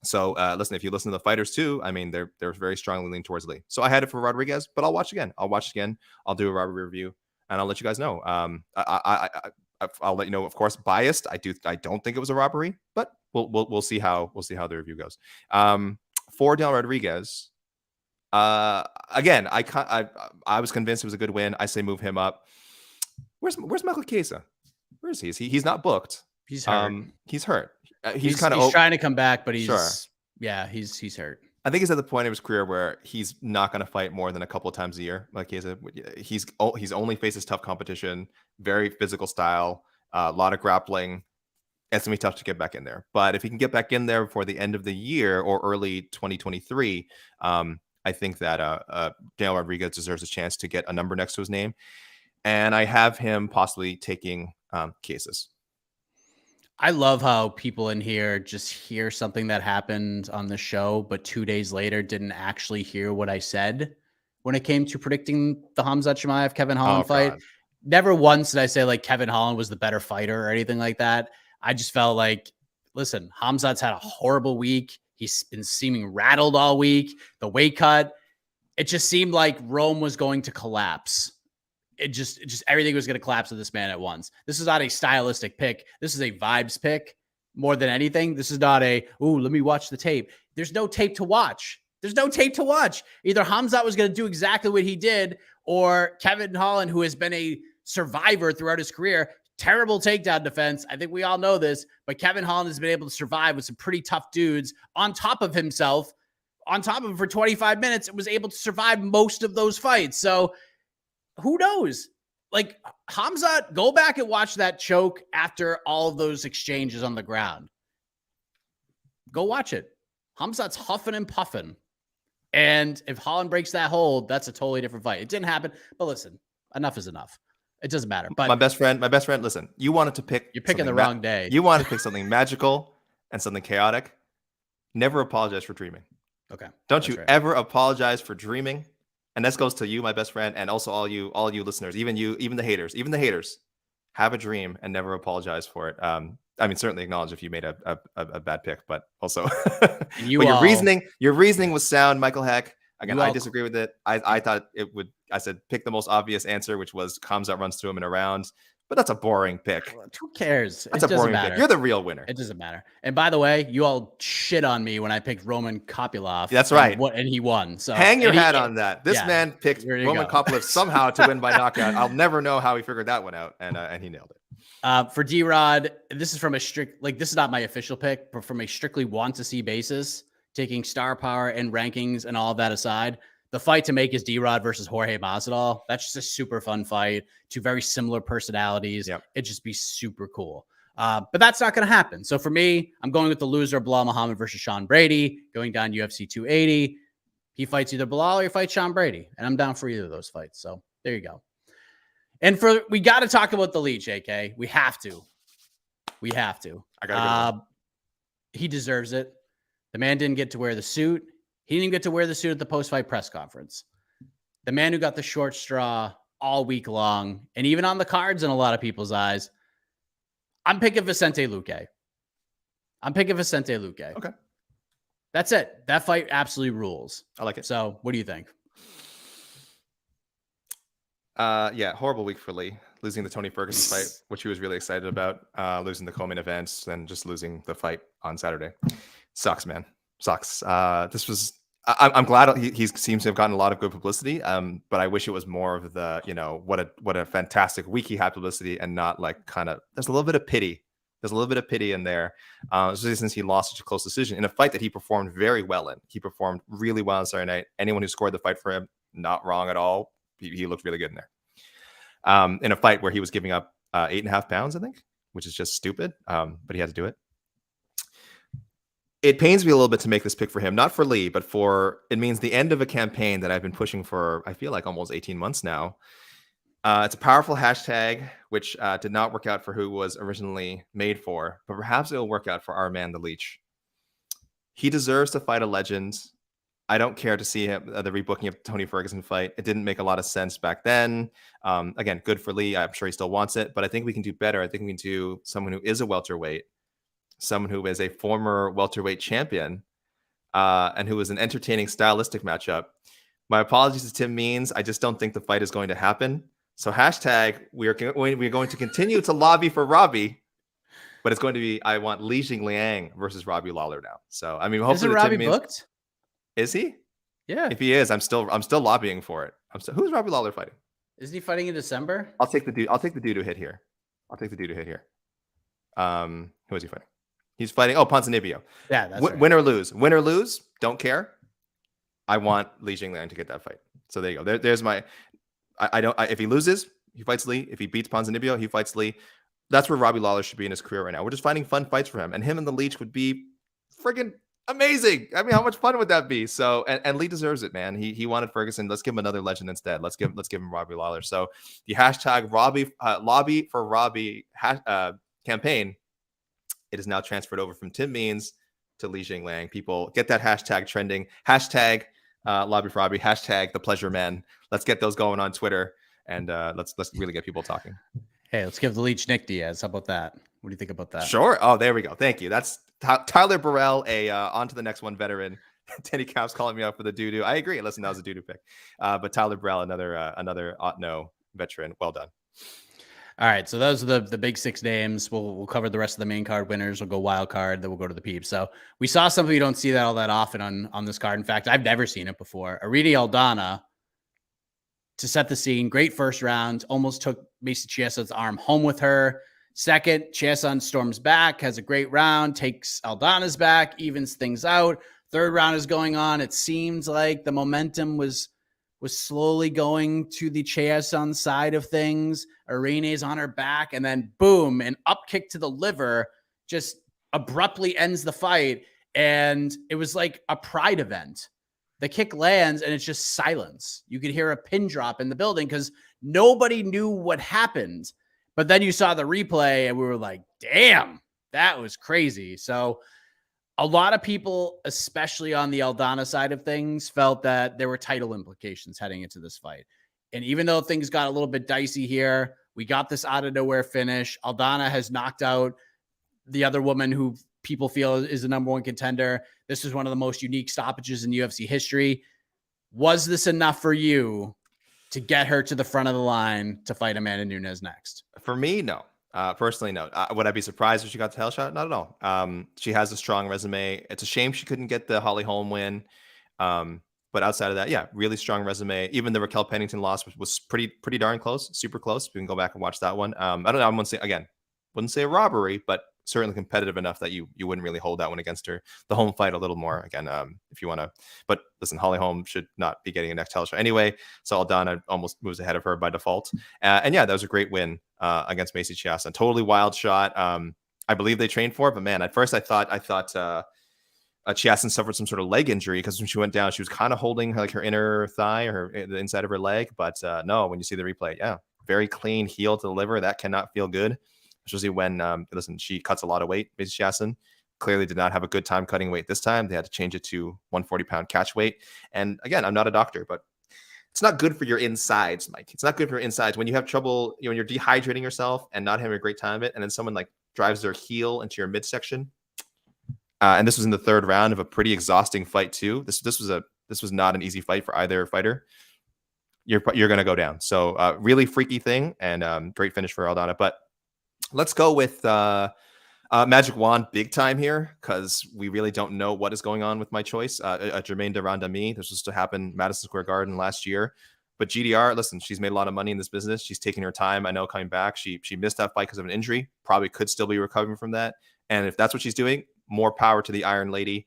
So listen, if you listen to the fighters too, I mean, they're very strongly leaning towards Lee. So I had it for Rodriguez, but I'll watch again. I'll do a robbery review and I'll let you guys know. I'll let you know, of course, biased. I don't think it was a robbery, but we'll see how the review goes. For Daniel Rodriguez, again, I was convinced it was a good win. I say move him up. Where's Michael Chiesa? Where is he? He's not booked. He's hurt. He's hurt. He's trying to come back, but he's hurt. I think he's at the point of his career where he's not going to fight more than a couple of times a year. Like he's only faces tough competition, very physical style, a lot of grappling. It's gonna be tough to get back in there. But if he can get back in there before the end of the year or early 2023, I think that Daniel Rodriguez deserves a chance to get a number next to his name. And I have him possibly taking cases. I love how people in here just hear something that happened on the show, but 2 days later didn't actually hear what I said when it came to predicting the Khamzat Chimaev Kevin Holland fight. God. Never once did I say like Kevin Holland was the better fighter or anything like that. I just felt like, listen, Khamzat's had a horrible week. He's been seeming rattled all week. The weight cut, it just seemed like Rome was going to collapse. It just everything was going to collapse with this man at once. This is not a stylistic pick. This is a vibes pick more than anything. This is not let me watch the tape. There's no tape to watch. Either Khamzat was going to do exactly what he did, or Kevin Holland, who has been a survivor throughout his career, terrible takedown defense. I think we all know this, but Kevin Holland has been able to survive with some pretty tough dudes on top of himself, on top of him for 25 minutes, and was able to survive most of those fights. So who knows? Like Khamzat, go back and watch that choke after all of those exchanges on the ground. Go watch it. Khamzat's huffing and puffing. And if Holland breaks that hold, that's a totally different fight. It didn't happen, but listen, enough is enough. It doesn't matter. But my best friend, listen, you wanted to pick. You're picking the wrong day. You wanted to pick something magical and something chaotic. Never apologize for dreaming. Okay. Don't you ever apologize for dreaming. And this goes to you, my best friend, and also all you listeners, even the haters, have a dream and never apologize for it. I mean, certainly acknowledge if you made a bad pick, but also your reasoning was sound, Michael Heck. Again, I disagree with it. I thought it would. I said pick the most obvious answer, which was Khamzat runs through him in a round. But that's a boring pick. Who cares? That's It a doesn't boring matter. pick. You're the real winner. It doesn't matter. And by the way, you all shit on me when I picked Roman Kopylov. That's right. And he won. So hang your hat on that. This man picked Roman go. Kopylov somehow to win by knockout. I'll never know how he figured that one out, and he nailed it. For D-Rod, this is from a strict, like, this is not my official pick, but from a strictly want to see basis, taking star power and rankings and all of that aside, the fight to make is D-Rod versus Jorge Masvidal. That's just a super fun fight. Two very similar personalities. Yep. It'd just be super cool. But that's not going to happen. So for me, I'm going with the loser, Bilal Muhammad versus Sean Brady, going down UFC 280. He fights either Bilal or he fights Sean Brady, and I'm down for either of those fights. So there you go. And we got to talk about the lead, JK. We have to. I gotta he deserves it. The man didn't get to wear the suit. He didn't get to wear the suit at the post-fight press conference. The man who got the short straw all week long, and even on the cards in a lot of people's eyes, I'm picking Vicente Luque. Okay. That's it. That fight absolutely rules. I like it. So what do you think? Yeah, horrible week for Lee. Losing the Tony Ferguson fight, which he was really excited about. Losing the co-main events, then just losing the fight on Saturday. Sucks, man. Sucks. I'm glad he seems to have gotten a lot of good publicity. But I wish it was more of the, what a fantastic week he had publicity, and not like there's a little bit of pity. There's a little bit of pity in there, especially since he lost such a close decision in a fight that he performed very well in. He performed really well on Saturday night. Anyone who scored the fight for him, not wrong at all. He looked really good in there. In a fight where he was giving up 8.5 pounds, I think, which is just stupid. But he had to do it. It pains me a little bit to make this pick for him, not for Lee, but it means the end of a campaign that I've been pushing for, I feel like almost 18 months now. It's a powerful hashtag, which did not work out for who it was originally made for, but perhaps it'll work out for our man, the Leech. He deserves to fight a legend. I don't care to see him, the rebooking of the Tony Ferguson fight. It didn't make a lot of sense back then. Again, good for Lee. I'm sure he still wants it, but I think we can do better. I think we can do someone who is a welterweight, someone who is a former welterweight champion, and who is an entertaining stylistic matchup. My apologies to Tim Means. I just don't think the fight is going to happen. So hashtag, we're going to continue to lobby for Robbie, but it's going to be, I want Li Jingliang versus Robbie Lawler now. So, I mean, hopefully Isn't Robbie booked? Is he? Yeah. If he is, I'm still lobbying for it. Who's Robbie Lawler fighting? Isn't he fighting in December? I'll take the dude who hit here. Who is he fighting? He's fighting. Oh, Ponzinibbio. Yeah, that's right. Win or lose. Don't care. I want Li Jingliang to get that fight. So there you go. There's my. If he loses, he fights Lee. If he beats Ponzinibbio, he fights Lee. That's where Robbie Lawler should be in his career right now. We're just finding fun fights for him, and him and the Leech would be friggin' amazing. I mean, how much fun would that be? So, and Lee deserves it, man. He wanted Ferguson. Let's give him another legend instead. Let's give him Robbie Lawler. So the hashtag lobby for Robbie campaign. It is now transferred over from Tim Means to Li Jingliang. People get that hashtag trending. Hashtag lobby for Robbie. Hashtag the pleasure man. Let's get those going on Twitter, and let's really get people talking. Hey, let's give the Leech Nate Diaz. How about that? What do you think about that? Sure. Oh, there we go. Thank you. That's Tyler Burrell, on to the next one veteran. Danny Cap's calling me out for the doo-doo. I agree. Listen, that was a doo-doo pick. But Tyler Burrell, another ought-know veteran. Well done. All right, so those are the big 6 names. We'll cover the rest of the main card winners. We'll go wild card, then we'll go to the peeps. So we saw something you don't see that all that often on this card. In fact, I've never seen it before. Irene Aldana, to set the scene, great first round, almost took Macy Chiasson's arm home with her. Second, Chasson storms back, has a great round, takes Aldana's back, evens things out. Third round is going on. It seems like the momentum was slowly going to the Chasson side of things. Irene's on her back, and then boom, an up kick to the liver just abruptly ends the fight. And it was like a pride event. The kick lands, and it's just silence. You could hear a pin drop in the building because nobody knew what happened. But then you saw the replay, and we were like, damn, that was crazy. So a lot of people, especially on the Aldana side of things, felt that there were title implications heading into this fight. And even though things got a little bit dicey here, we got this out of nowhere finish. Aldana has knocked out the other woman who people feel is the number one contender. This is one of the most unique stoppages in UFC history. Was this enough for you to get her to the front of the line to fight Amanda Nunes next? For me, no. Personally, no. Would I be surprised if she got the title shot? Not at all. She has a strong resume. It's a shame she couldn't get the Holly Holm win. But outside of that, yeah, really strong resume. Even the Raquel Pennington loss was pretty darn close, super close. We can go back and watch that one. I don't know. I'm gonna say again, wouldn't say a robbery, but certainly competitive enough that you wouldn't really hold that one against her. The home fight a little more again, if you want to. But listen, Holly Holm should not be getting a next title shot anyway. So Aldana almost moves ahead of her by default. And yeah, that was a great win against Macy Chasson. Totally wild shot. I believe they trained for it, but man, at first I thought Chasson suffered some sort of leg injury because when she went down, she was kind of holding her inner thigh or the inside of her leg. But no, when you see the replay, yeah, very clean heel to the liver. That cannot feel good, especially when, listen, she cuts a lot of weight. Macy Chasson clearly did not have a good time cutting weight this time. They had to change it to 140-pound catch weight. And again, I'm not a doctor, but it's not good for your insides, Mike. It's not good for your insides when you have trouble, when you're dehydrating yourself and not having a great time of it. And then someone drives their heel into your midsection. And this was in the third round of a pretty exhausting fight too. This was not an easy fight for either fighter. You're going to go down. So really freaky thing and great finish for Aldana. But let's go with Magic Wand big time here because we really don't know what is going on with my choice. Jermaine de Randamie. This was to happen Madison Square Garden last year. But GDR, listen, she's made a lot of money in this business. She's taking her time. I know coming back. She missed that fight because of an injury. Probably could still be recovering from that. And if that's what she's doing, more power to the Iron Lady.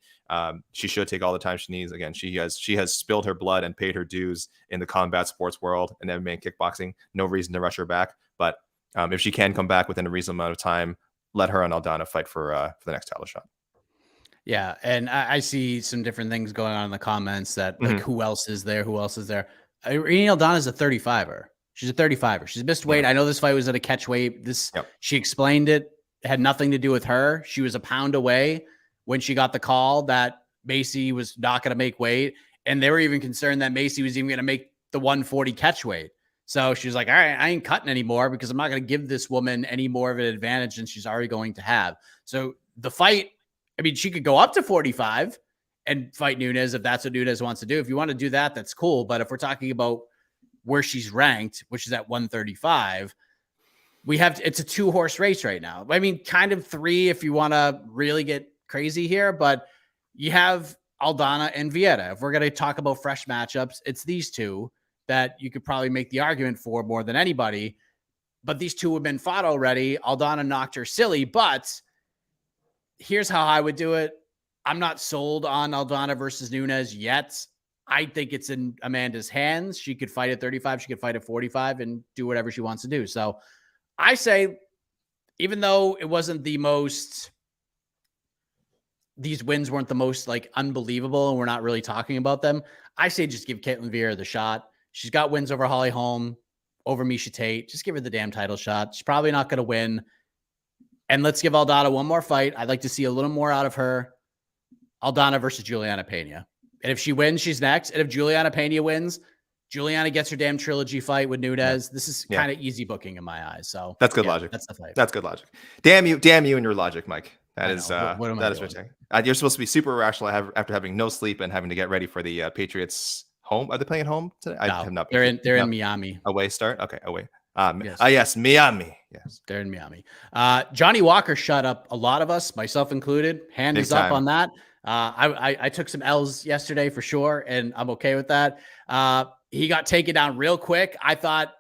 She should take all the time she needs. Again, she has spilled her blood and paid her dues in the combat sports world and MMA and kickboxing. No reason to rush her back. But if she can come back within a reasonable amount of time, let her and Aldana fight for the next title shot. Yeah, and I see some different things going on in the comments that who else is there? Who else is there? Irene Aldana is a 35er. She's a 35er. She's missed weight. I know this fight was at a catch weight. She explained it. It had nothing to do with her. She was a pound away when she got the call that Macy was not going to make weight. And they were even concerned that Macy was even going to make the 140 catch weight. So she was like, all right, I ain't cutting anymore because I'm not going to give this woman any more of an advantage than she's already going to have. So the fight, I mean, she could go up to 45 and fight Nunes if that's what Nunes wants to do. If you want to do that, that's cool. But if we're talking about where she's ranked, which is at 135, it's a 2-horse race right now. I mean, kind of 3 if you want to really get crazy here, but you have Aldana and Vieira. If we're going to talk about fresh matchups, it's these two that you could probably make the argument for more than anybody. But these two have been fought already. Aldana knocked her silly, but here's how I would do it. I'm not sold on Aldana versus Nunes yet. I think it's in Amanda's hands. She could fight at 35. She could fight at 45 and do whatever she wants to do. So I say, even though it wasn't the most, these wins weren't the most unbelievable and we're not really talking about them, I say just give Caitlin Vieira the shot. She's got wins over Holly Holm, over Miesha Tate. Just give her the damn title shot. She's probably not going to win. And let's give Aldana one more fight. I'd like to see a little more out of her. Aldana versus Juliana Pena. And if she wins, she's next. And if Juliana Pena wins, Juliana gets her damn trilogy fight with Nunes. This is kind of easy booking in my eyes. So that's good logic. That's the fight. That's good logic. Damn you and your logic, Mike. That is ridiculous. You're supposed to be super rational after having no sleep and having to get ready for the Patriots home. Are they playing at home today? No, I have not. They're in Miami. Away start. Okay, away. Yes, Miami. Yes, they're in Miami. Johnny Walker shut up a lot of us, myself included. Hand is up on that. I took some L's yesterday for sure, and I'm okay with that. He got taken down real quick. I thought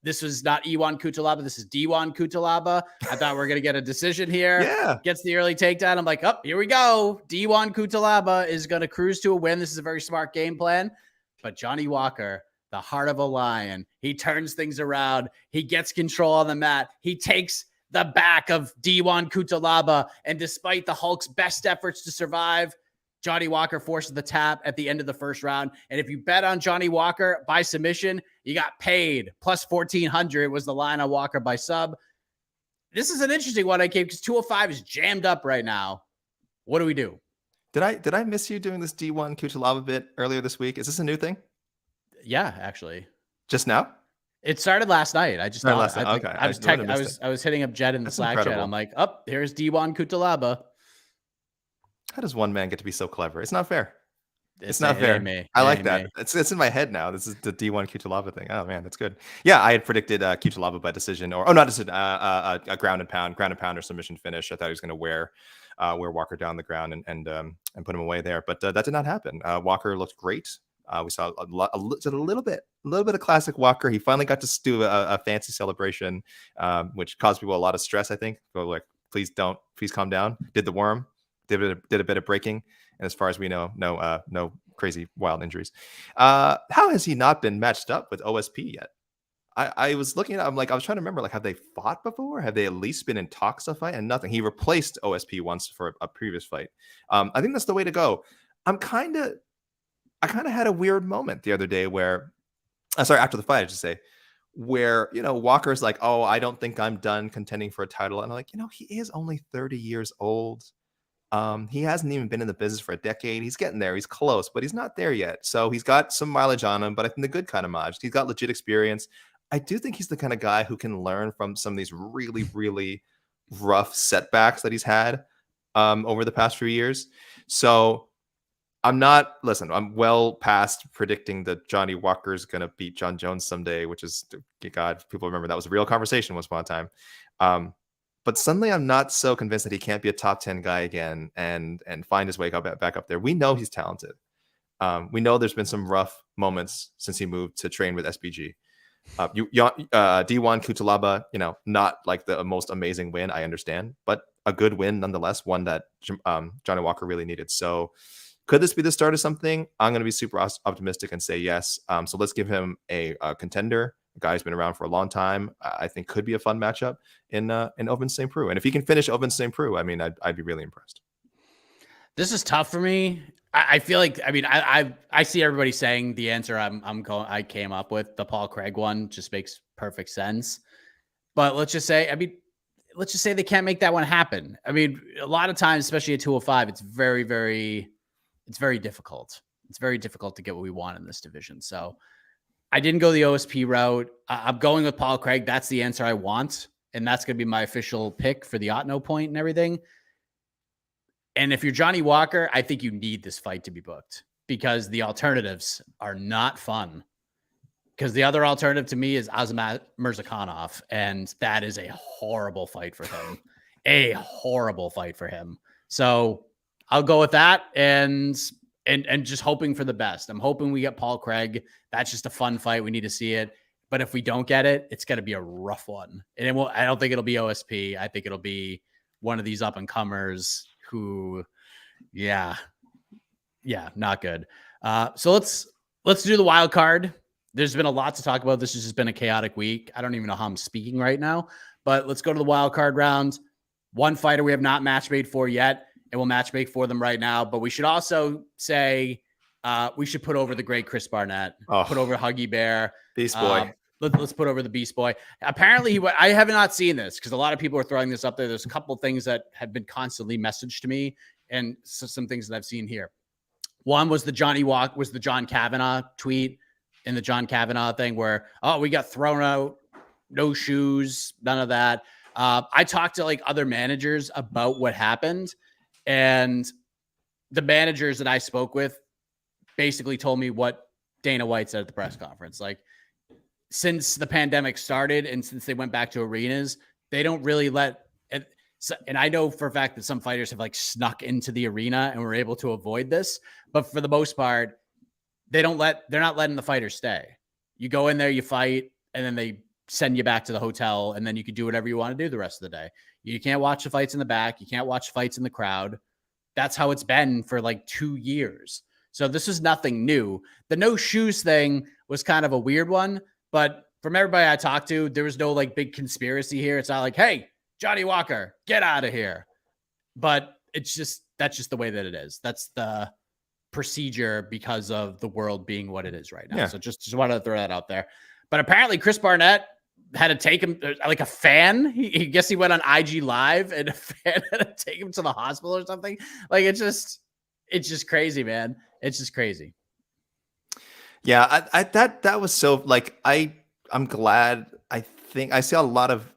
this was not Iwan Kutalaba. This is Diwan Kutalaba. I thought we are going to get a decision here. Yeah. Gets the early takedown. I'm like, here we go. Diwan Kutalaba is going to cruise to a win. This is a very smart game plan. But Johnny Walker, the heart of a lion, he turns things around. He gets control on the mat. He takes the back of Diwan Kutalaba. And despite the Hulk's best efforts to survive, Johnny Walker forces the tap at the end of the first round. And if you bet on Johnny Walker by submission, you got paid. Plus 1,400 was the line on Walker by sub. This is an interesting one, because 205 is jammed up right now. What do we do? Did I miss you doing this D1 Kuchalaba bit earlier this week? Is this a new thing? Yeah, actually. Just now? It started last night. I just thought, okay. I was hitting up Jed in the Slack chat. I'm like, here's D1 Kutalaba. How does one man get to be so clever? It's not fair. It's not fair. I like that. It's in my head now. This is the D1 Cutelaba thing. Oh man, that's good. Yeah, I had predicted Cutelaba by decision, or not decision, a ground and pound or submission finish. I thought he was going to wear Walker down the ground and put him away there, but that did not happen. Walker looked great. We saw a little bit of classic Walker. He finally got to do a fancy celebration, which caused people a lot of stress. I think. Go like, please calm down. Did the worm? Did a bit of breaking. And as far as we know, no crazy wild injuries. How has he not been matched up with OSP yet? I was looking at, I was trying to remember, like, have they fought before? Have they at least been in talks to fight? And nothing. He replaced OSP once for a previous fight. I think that's the way to go. I kind of had a weird moment the other day where, after the fight, I should say, where, Walker's like, oh, I don't think I'm done contending for a title. And I'm like, he is only 30 years old. He hasn't even been in the business for a decade. He's getting there. He's close, but he's not there yet. So he's got some mileage on him, but I think the good kind of mileage. He's got legit experience. I do think he's the kind of guy who can learn from some of these really, really rough setbacks that he's had over the past few years. So I'm well past predicting that Johnny Walker's going to beat John Jones someday, which is, God, people remember that was a real conversation once upon a time. But suddenly I'm not so convinced that he can't be a top 10 guy again and find his way back up there. We know he's talented. We know there's been some rough moments since he moved to train with SBG. D1 Cutelaba, not like the most amazing win, I understand, but a good win nonetheless, one that Johnny Walker really needed. So could this be the start of something? I'm going to be super optimistic and say yes. So let's give him a contender. A guy who's been around for a long time. I think could be a fun matchup in Open St. Preux. And if he can finish Open St. Preux, I'd be really impressed. This is tough for me. I feel like, I see everybody saying the answer I came up with, the Paul Craig one, just makes perfect sense. But let's just say they can't make that one happen. A lot of times, especially at 205, it's very, very difficult. It's very difficult to get what we want in this division. So I didn't go the OSP route. I'm going with Paul Craig. That's the answer I want. And that's going to be my official pick for the Otno point and everything. And if you're Johnny Walker, I think you need this fight to be booked because the alternatives are not fun. Because the other alternative to me is Azamat Mirzakhanov. And that is a horrible fight for him. A horrible fight for him. So I'll go with that and just hoping for the best. I'm hoping we get Paul Craig. That's just a fun fight. We need to see it. But if we don't get it, it's going to be a rough one. And I don't think it'll be OSP. I think it'll be one of these up and comers who, not good. So let's do the wild card. There's been a lot to talk about. This has just been a chaotic week. I don't even know how I'm speaking right now, but let's go to the wild card round. One fighter we have not match made for yet, and we'll match make for them right now. But we should also say we should put over the great Chris Barnett, put over Huggy Bear. Beast Boy. Let's put over the Beast Boy. Apparently, I have not seen this because a lot of people are throwing this up there. There's a couple of things that have been constantly messaged to me, and some things that I've seen here. One was the John Kavanagh tweet in the John Kavanagh thing where, we got thrown out, no shoes, none of that. I talked to like other managers about what happened, and the managers that I spoke with basically told me what Dana White said at the press conference. Like, since the pandemic started and since they went back to arenas, they don't really let it. And I know for a fact that some fighters have like snuck into the arena and were able to avoid this. But for the most part, they're not letting the fighters stay. You go in there, you fight, and then they send you back to the hotel, and then you can do whatever you want to do the rest of the day. You can't watch the fights in the back. You can't watch fights in the crowd. That's how it's been for like 2 years. So this is nothing new. The no shoes thing was kind of a weird one. But from everybody I talked to, there was no like big conspiracy here. It's not like, hey, Johnny Walker, get out of here. But that's just the way that it is. That's the procedure because of the world being what it is right now. Yeah. So just wanted to throw that out there. But apparently Chris Barnett had to take him like a fan. He guess he went on IG Live and a fan had to take him to the hospital or something. Like it's just crazy, man. It's just crazy. Yeah, that was so like I'm glad. I think I see a lot of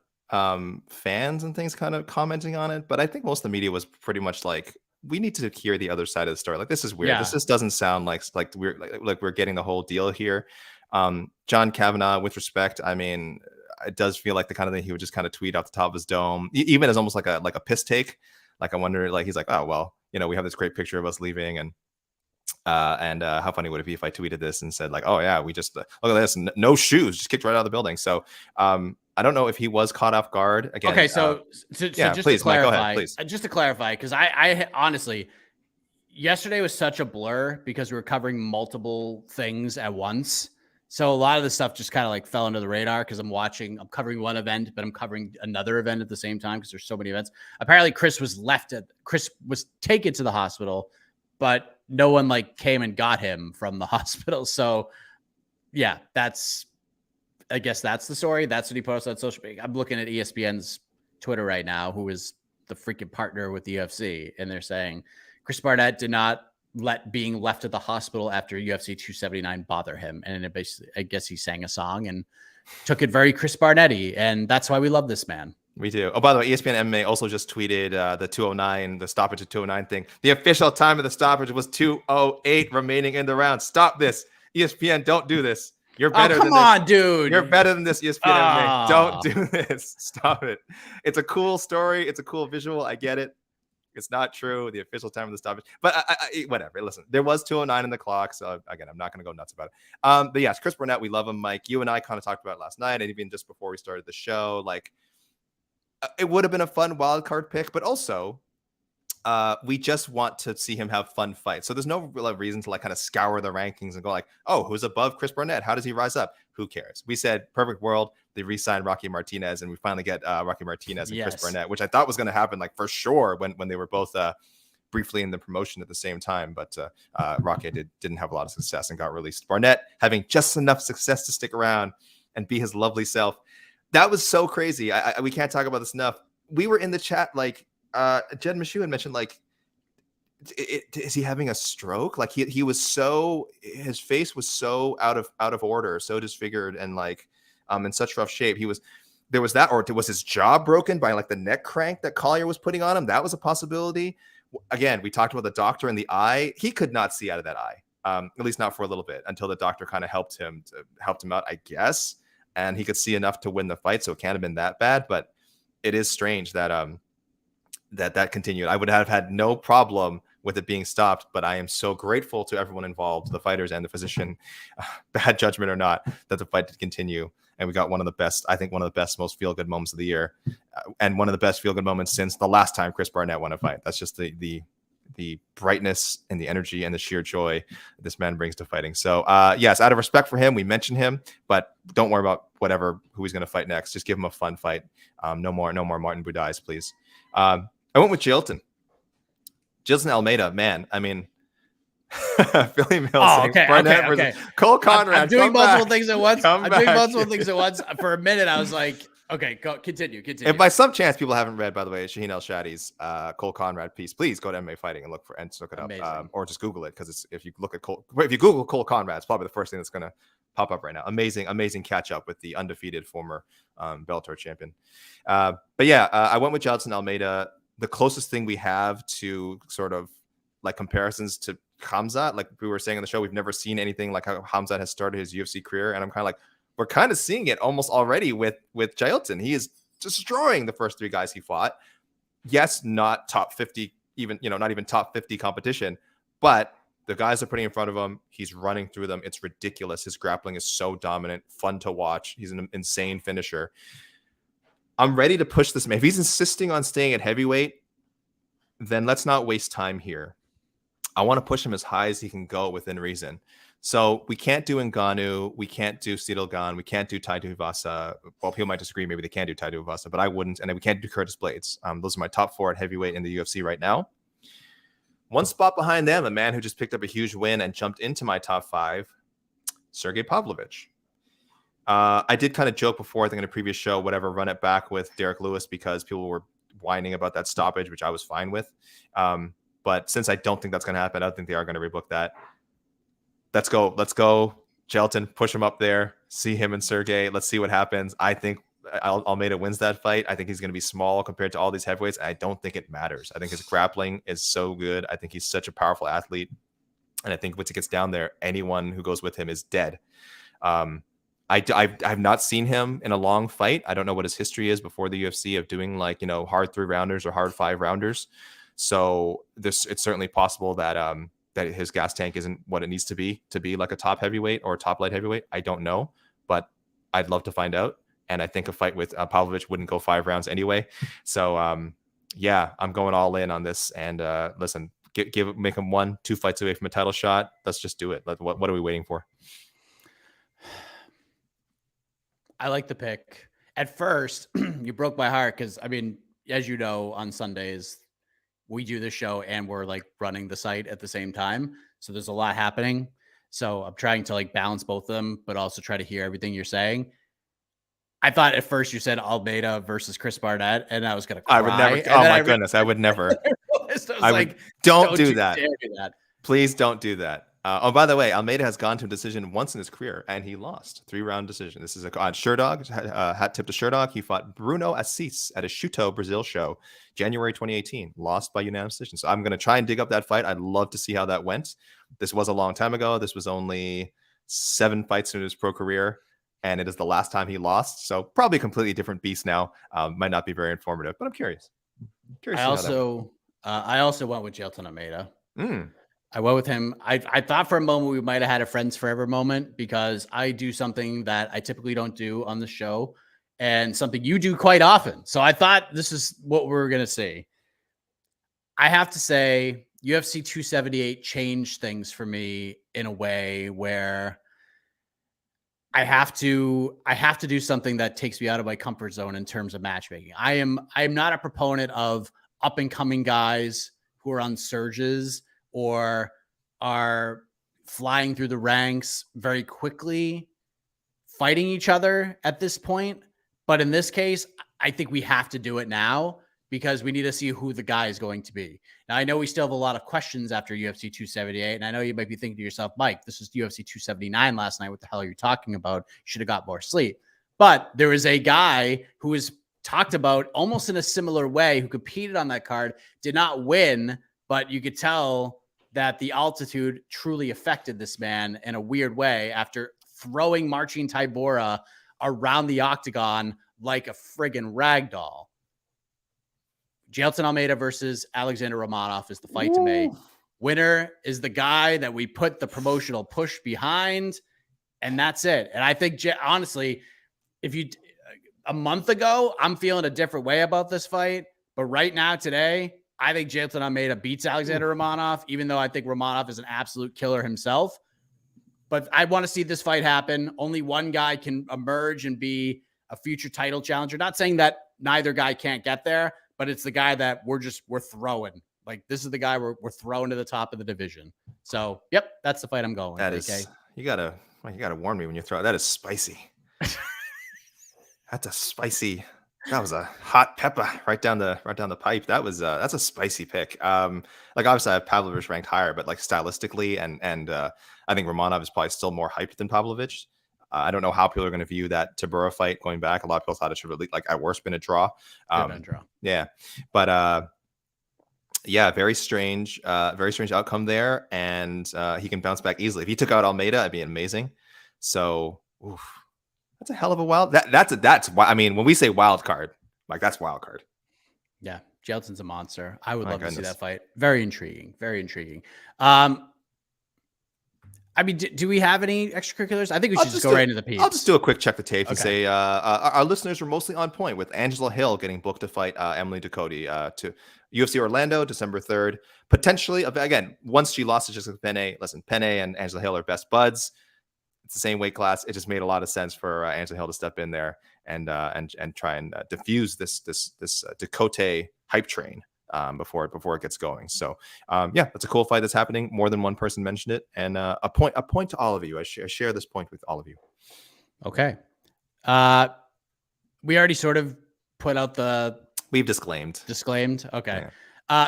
fans and things kind of commenting on it, but I think most of the media was pretty much like we need to hear the other side of the story. Like, this is weird. Yeah. This just doesn't sound like we're like we're getting the whole deal here. John Kavanagh, with respect, I mean, it does feel like the kind of thing he would just kind of tweet off the top of his dome, even as almost like a piss take. Like, I wonder, like, he's like, oh, well, you know, we have this great picture of us leaving, and how funny would it be if I tweeted this and said, like, oh yeah, we just look at this, no shoes, just kicked right out of the building. So I don't know if he was caught off guard again. Okay, so yeah, just please, to clarify, Mike, go ahead, please. Just to clarify, because I honestly, yesterday was such a blur because we were covering multiple things at once. So a lot of the stuff just kind of like fell under the radar because I'm covering one event, but I'm covering another event at the same time because there's so many events. Apparently Chris was taken to the hospital, but no one like came and got him from the hospital. So yeah, I guess that's the story. That's what he posted on social media. I'm looking at ESPN's Twitter right now, who is the freaking partner with the UFC. And they're saying Chris Barnett did not let being left at the hospital after UFC 279 bother him. And it basically, I guess he sang a song and took it very Chris Barnett-y. And that's why we love this man. We do. Oh, by the way, ESPN MMA also just tweeted the 209, the stoppage at 209 thing. The official time of the stoppage was 2:08 remaining in the round. Stop this. ESPN, don't do this. You're better than this. Come on, dude. You're better than this, ESPN MMA. Don't do this. Stop it. It's a cool story. It's a cool visual. I get it. It's not true. The official time of the stoppage. But whatever. Listen, there was 2:09 in the clock. So again, I'm not going to go nuts about it. But yes, Chris Barnett, we love him, Mike. You and I kind of talked about it last night, and even just before we started the show. Like, it would have been a fun wild card pick, but also we just want to see him have fun fights. So there's no real reason to like kind of scour the rankings and go like, oh, who's above Chris Barnett? How does he rise up? Who cares? We said perfect world. They re-signed Rocky Martinez, and we finally get Rocky Martinez and Chris Barnett, which I thought was going to happen like for sure when they were both briefly in the promotion at the same time. But Rocky didn't have a lot of success and got released. Barnett having just enough success to stick around and be his lovely self. That was so crazy. We can't talk about this enough. We were in the chat, like Jed Meshew had mentioned, like, is he having a stroke? Like he was so, his face was so out of order, so disfigured, and like in such rough shape. There was that, or was his jaw broken by like the neck crank that Collier was putting on him? That was a possibility. Again, we talked about the doctor in the eye. He could not see out of that eye, at least not for a little bit, until the doctor kind of helped him out, I guess. And he could see enough to win the fight, so it can't have been that bad. But it is strange that that continued. I would have had no problem with it being stopped, but I am so grateful to everyone involved, the fighters and the physician, bad judgment or not, that the fight did continue. And we got one of the best, most feel-good moments of the year, and one of the best feel-good moments since the last time Chris Barnett won a fight. That's just the brightness and the energy and the sheer joy this man brings to fighting. So yes, out of respect for him, we mention him, but don't worry about who he's going to fight next. Just give him a fun fight. No more Martin Budais, please. I went with Jilton Almeida, man. I mean, Philly Mills. Oh, okay. Cole Conrad. I'm doing multiple things at once. For a minute, I was like, okay, continue. If by some chance people haven't read, by the way, Shaheen El-Shadi's Cole Conrad piece, please go to MMA Fighting and look it up, or just Google it, because if you Google Cole Conrad, it's probably the first thing that's going to pop up right now. Amazing catch up with the undefeated former Bellator champion. But yeah, I went with Jilton Almeida. The closest thing we have to sort of like comparisons to Khamzat, like we were saying on the show, we've never seen anything like how Khamzat has started his UFC career, and I'm kind of like, we're kind of seeing it almost already with Jilton. He is destroying the first three guys he fought. Yes, not top 50, even not even top 50 competition, but the guys they're putting in front of him, he's running through them. It's ridiculous. His grappling is so dominant, fun to watch. He's an insane finisher. I'm ready to push this man. If he's insisting on staying at heavyweight, then let's not waste time here. I want to push him as high as he can go within reason. So we can't do Ngannou. We can't do Cidelgan. We can't do Tai Tuivasa. Well, people might disagree. Maybe they can do Tai Tuivasa, but I wouldn't. And then we can't do Curtis Blades. Those are my top four at heavyweight in the UFC right now. One spot behind them, a man who just picked up a huge win and jumped into my top five, Sergey Pavlovich. I did kind of joke before, I think in a previous show, run it back with Derek Lewis because people were whining about that stoppage, which I was fine with. But since I don't think that's going to happen, I don't think they are going to rebook that. Let's go, Jilton. Push him up there. See him and Sergey. Let's see what happens. I think Almeida wins that fight. I think he's going to be small compared to all these heavyweights. I don't think it matters. I think his grappling is so good. I think he's such a powerful athlete. And I think once he gets down there, anyone who goes with him is dead. I've not seen him in a long fight. I don't know what his history is before the UFC of doing like, hard 3-rounders or hard 5-rounders. So it's certainly possible that that his gas tank isn't what it needs to be like a top heavyweight or a top light heavyweight. I don't know, but I'd love to find out. And I think a fight with Pavlovich wouldn't go 5 rounds anyway. So yeah, I'm going all in on this. And listen, make him 1-2 fights away from a title shot. Let's just do it. What are we waiting for? I like the pick. At first, you broke my heart because, I mean, as you know, on Sundays, we do the show and we're like running the site at the same time. So there's a lot happening. So I'm trying to like balance both of them, but also try to hear everything you're saying. I thought at first you said Almeida versus Chris Barnett, and I was going to cry. I would never. Oh my goodness, I would never. Don't do that. Please don't do that. Oh, by the way, Almeida has gone to a decision once in his career, and he lost 3-round decision. This is on Sherdog, hat tip to Sherdog. He fought Bruno Assis at a Shuto Brazil show, January 2018. Lost by unanimous decision. So I'm going to try and dig up that fight. I'd love to see how that went. This was a long time ago. This was only 7 fights in his pro career, and it is the last time he lost. So probably a completely different beast now. Might not be very informative, but I'm curious. I also went with Jailton Almeida. I went with him. I thought for a moment we might have had a friends forever moment because I do something that I typically don't do on the show and something you do quite often. So I thought this is what we're going to see. I have to say UFC 278 changed things for me in a way where I have to do something that takes me out of my comfort zone in terms of matchmaking. I am not a proponent of up and coming guys who are on surges or are flying through the ranks very quickly, fighting each other at this point. But in this case, I think we have to do it now because we need to see who the guy is going to be. Now, I know we still have a lot of questions after UFC 278, and I know you might be thinking to yourself, Mike, this was UFC 279 last night. What the hell are you talking about? You should have got more sleep. But there is a guy who is talked about almost in a similar way who competed on that card, did not win, but you could tell that the altitude truly affected this man in a weird way after throwing Marcin Tybura around the octagon like a friggin' ragdoll. Jailton Almeida versus Alexander Romanov is the fight to make. Winner is the guy that we put the promotional push behind, and that's it. And I think, honestly, a month ago, I'm feeling a different way about this fight, but right now, today, I think Jailton Almeida beats Alexander Romanov, even though I think Romanov is an absolute killer himself. But I want to see this fight happen. Only one guy can emerge and be a future title challenger. Not saying that neither guy can't get there, but it's the guy that we're throwing. Like, this is the guy we're throwing to the top of the division. So, yep, that's the fight I'm going with. That is, you gotta warn me when you throw it. That is spicy. That's a spicy. That was a hot pepper right down the pipe. That's a spicy pick. Like, obviously I have Pavlovich ranked higher, but like stylistically and I think Romanov is probably still more hyped than Pavlovich. I don't know how people are going to view that Tybura fight going back. A lot of people thought it should have, like, at worst been a draw. Yeah, but yeah, very strange outcome there, and he can bounce back easily. If he took out Almeida, it'd be amazing. So, that's a hell of a wild. That's why. I mean, when we say wild card, like, that's wild card. Yeah, Jailton's a monster. I would love to see that fight. Very intriguing. Very intriguing. I mean, do we have any extracurriculars? I think we should just go right into the piece. I'll just do a quick check the tape and say our listeners were mostly on point with Angela Hill getting booked to fight Emily Ducote to UFC Orlando, December 3rd. Potentially, again, once she lost to Jessica Penne, listen, Penne and Angela Hill are best buds. It's the same weight class. It just made a lot of sense for Angela Hill to step in there and try and diffuse this Ducote hype train before it gets going. So yeah, that's a cool fight that's happening. More than one person mentioned it, and a point to all of you. I share this point with all of you. Okay. We already sort of put out we've disclaimed. Okay.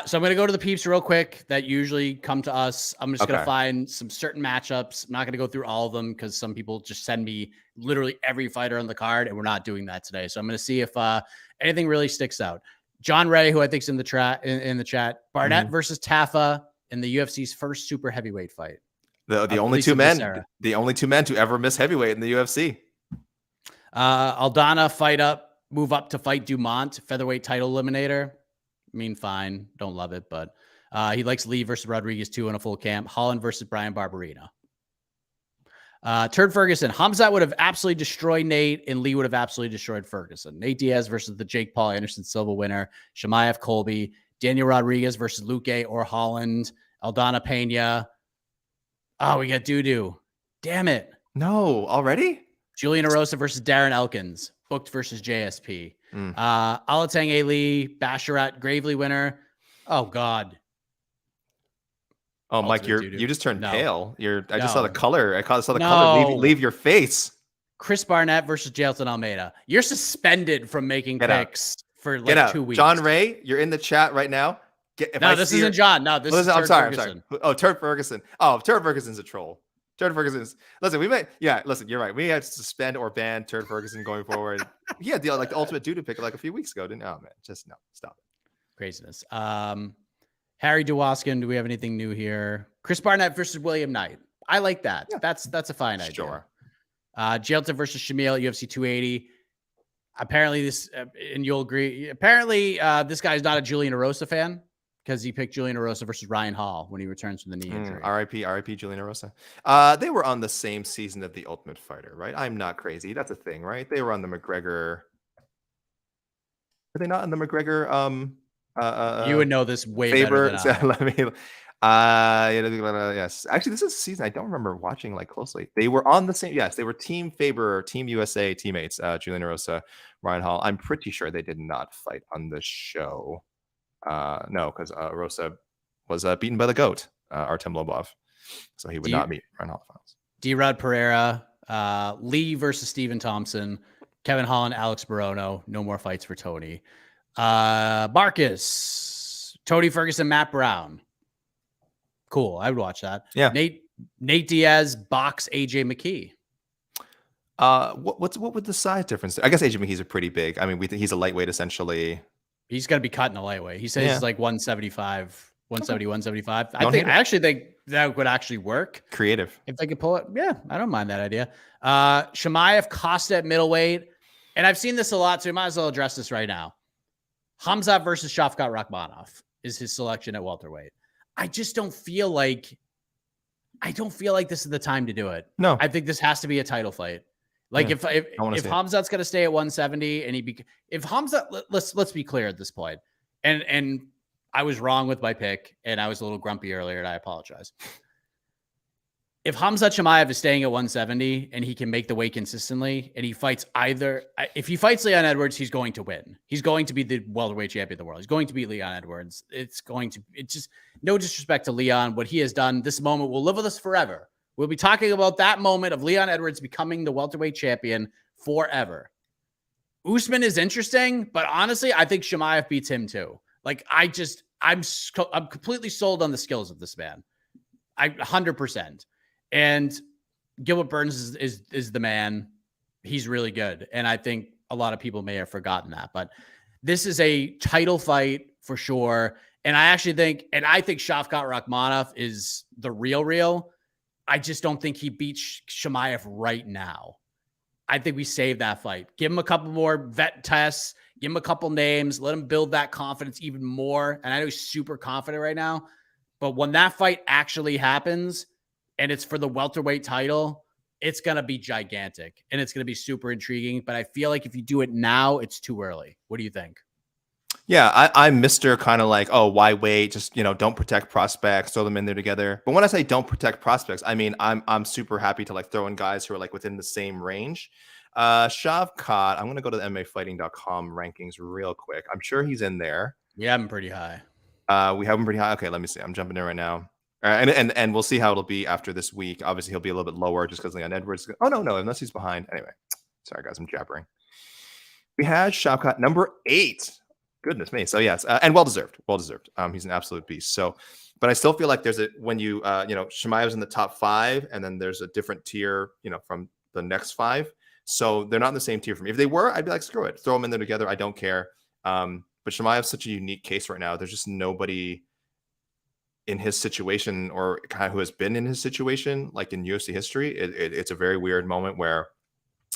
So I'm going to go to the peeps real quick that usually come to us. I'm just going to Okay. find some certain matchups. I'm not going to go through all of them because some people just send me literally every fighter on the card, and we're not doing that today. So I'm going to see if anything really sticks out. John Ray, who I think is in the chat, Barnett versus Taffa in the UFC's first super heavyweight fight. The only two men to ever miss heavyweight in the UFC. Aldana move up to fight Dumont, featherweight title eliminator. I mean, fine. Don't love it, but he likes Lee versus Rodriguez too in a full camp. Holland versus Brian Barberina. Turd Ferguson. Khamzat would have absolutely destroyed Nate, and Lee would have absolutely destroyed Ferguson. Nate Diaz versus the Jake Paul Anderson Silva winner. Chimaev Colby. Daniel Rodriguez versus Luque or Holland. Aldana Pena. Oh, we got Doo-Doo. Damn it. No, already? Julian Erosa versus Darren Elkins. Booked versus JSP. Alatang Ali, Basharat, Gravely winner. Oh, God. Oh, Mike, Ultimate you just turned pale. I just saw the color. I saw the No. color leave your face. Chris Barnett versus Jailton Almeida. You're suspended from making picks for like 2 weeks. John Ray, you're in the chat right now. This isn't John. No, this is I'm sorry. Ferguson. Oh, Turd Ferguson. Oh, Turd Ferguson's a troll. Turd Ferguson's. Listen, listen, you're right. We had to suspend or ban Turd Ferguson going forward. He had the ultimate doo-doo pick like a few weeks ago, didn't he? Oh, man. Just no. Stop it. Craziness. Harry Dewaskin, do we have anything new here? Chris Barnett versus William Knight. I like that. Yeah. That's a fine idea. Sure. Jailton versus Shamil at UFC 280. Apparently this, and you'll agree, apparently this guy's not a Julian Erosa fan because he picked Julian Erosa versus Ryan Hall when he returns from the knee injury. RIP Julian Erosa. They were on the same season of The Ultimate Fighter, right? I'm not crazy. That's a thing, right? They were on the McGregor. Are they not on the McGregor? You would know this way better than I. Yes. Actually, this is a season I don't remember watching like closely. They were on the same. Yes, they were Team Faber, Team USA teammates. Julian Erosa, Ryan Hall. I'm pretty sure they did not fight on the show. No, because Erosa was beaten by the GOAT, Artem Lobov, so he would not meet Ryan Hall finals. D-Rod Pereira, Lee versus Stephen Thompson, Kevin Holland, Alex Barono. No more fights for Tony. Marcus, Tony Ferguson, Matt Brown. Cool. I would watch that. Yeah. Nate Diaz, box AJ McKee. What would the size difference? I guess AJ McKee's a pretty big. I mean, we think he's a lightweight essentially. He's going to be cut in a lightweight. He says he's like 175, 170, 175. I actually think that would actually work. Creative. If they could pull it. Yeah, I don't mind that idea. Chimaev, Costa at middleweight. And I've seen this a lot, so we might as well address this right now. Khamzat versus Shavkat Rakhmonov is his selection at welterweight. I just don't feel like this is the time to do it. No. I think this has to be a title fight. Like if Khamzat's going to stay at 170 and if Khamzat, let's be clear at this point. And I was wrong with my pick and I was a little grumpy earlier and I apologize. If Khamzat Chimaev is staying at 170 and he can make the weight consistently and he fights if he fights Leon Edwards, he's going to win. He's going to be the welterweight champion of the world. He's going to beat Leon Edwards. It's just no disrespect to Leon. What he has done, this moment will live with us forever. We'll be talking about that moment of Leon Edwards becoming the welterweight champion forever. Usman is interesting, but honestly, I think Chimaev beats him too. Like I'm completely sold on the skills of this man. 100%. And Gilbert Burns is the man. He's really good. And I think a lot of people may have forgotten that, but this is a title fight for sure. And I think Shavkat Rakhmonov is the real. I just don't think he beats Chimaev right now. I think we save that fight. Give him a couple more vet tests. Give him a couple names. Let him build that confidence even more. And I know he's super confident right now. But when that fight actually happens, and it's for the welterweight title, it's going to be gigantic and it's going to be super intriguing. But I feel like if you do it now, it's too early. What do you think? Yeah, I'm Mr. kind of like, oh, why wait? Just, don't protect prospects, throw them in there together. But when I say don't protect prospects, I mean, I'm super happy to like throw in guys who are like within the same range. Shavkat, I'm going to go to the MMAfighting.com rankings real quick. I'm sure he's in there. We have him pretty high. We have him pretty high. Okay, let me see. I'm jumping in right now. And we'll see how it'll be after this week. Obviously, he'll be a little bit lower just because Leon Edwards. Oh, no, unless he's behind. Anyway, sorry, guys, I'm jabbering. We had Shavkat number 8. Goodness me. So yes, and well deserved. He's an absolute beast. So, but I still feel like there's when you Chimaev's in the top 5, and then there's a different tier, from the next 5. So they're not in the same tier for me. If they were, I'd be like, screw it, throw them in there together. I don't care. But Chimaev's such a unique case right now. There's just nobody in his situation, or kind of who has been in his situation, like in UFC history. It's a very weird moment where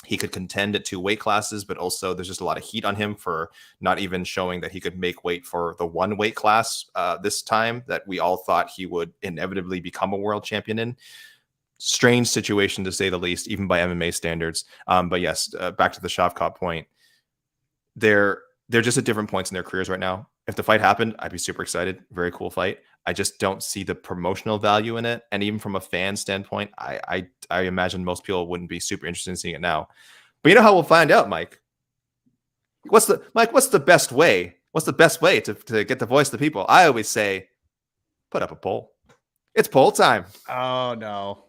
he could contend at 2 weight classes, but also there's just a lot of heat on him for not even showing that he could make weight for the 1 weight class this time that we all thought he would inevitably become a world champion in. Strange situation, to say the least, even by MMA standards. But yes, back to the Shavkat point. They're just at different points in their careers right now. If the fight happened, I'd be super excited. Very cool fight. I just don't see the promotional value in it. And even from a fan standpoint, I imagine most people wouldn't be super interested in seeing it now. But you know how we'll find out, Mike? What's the best way? What's the best way to get the voice of the people? I always say, put up a poll. It's poll time. Oh no.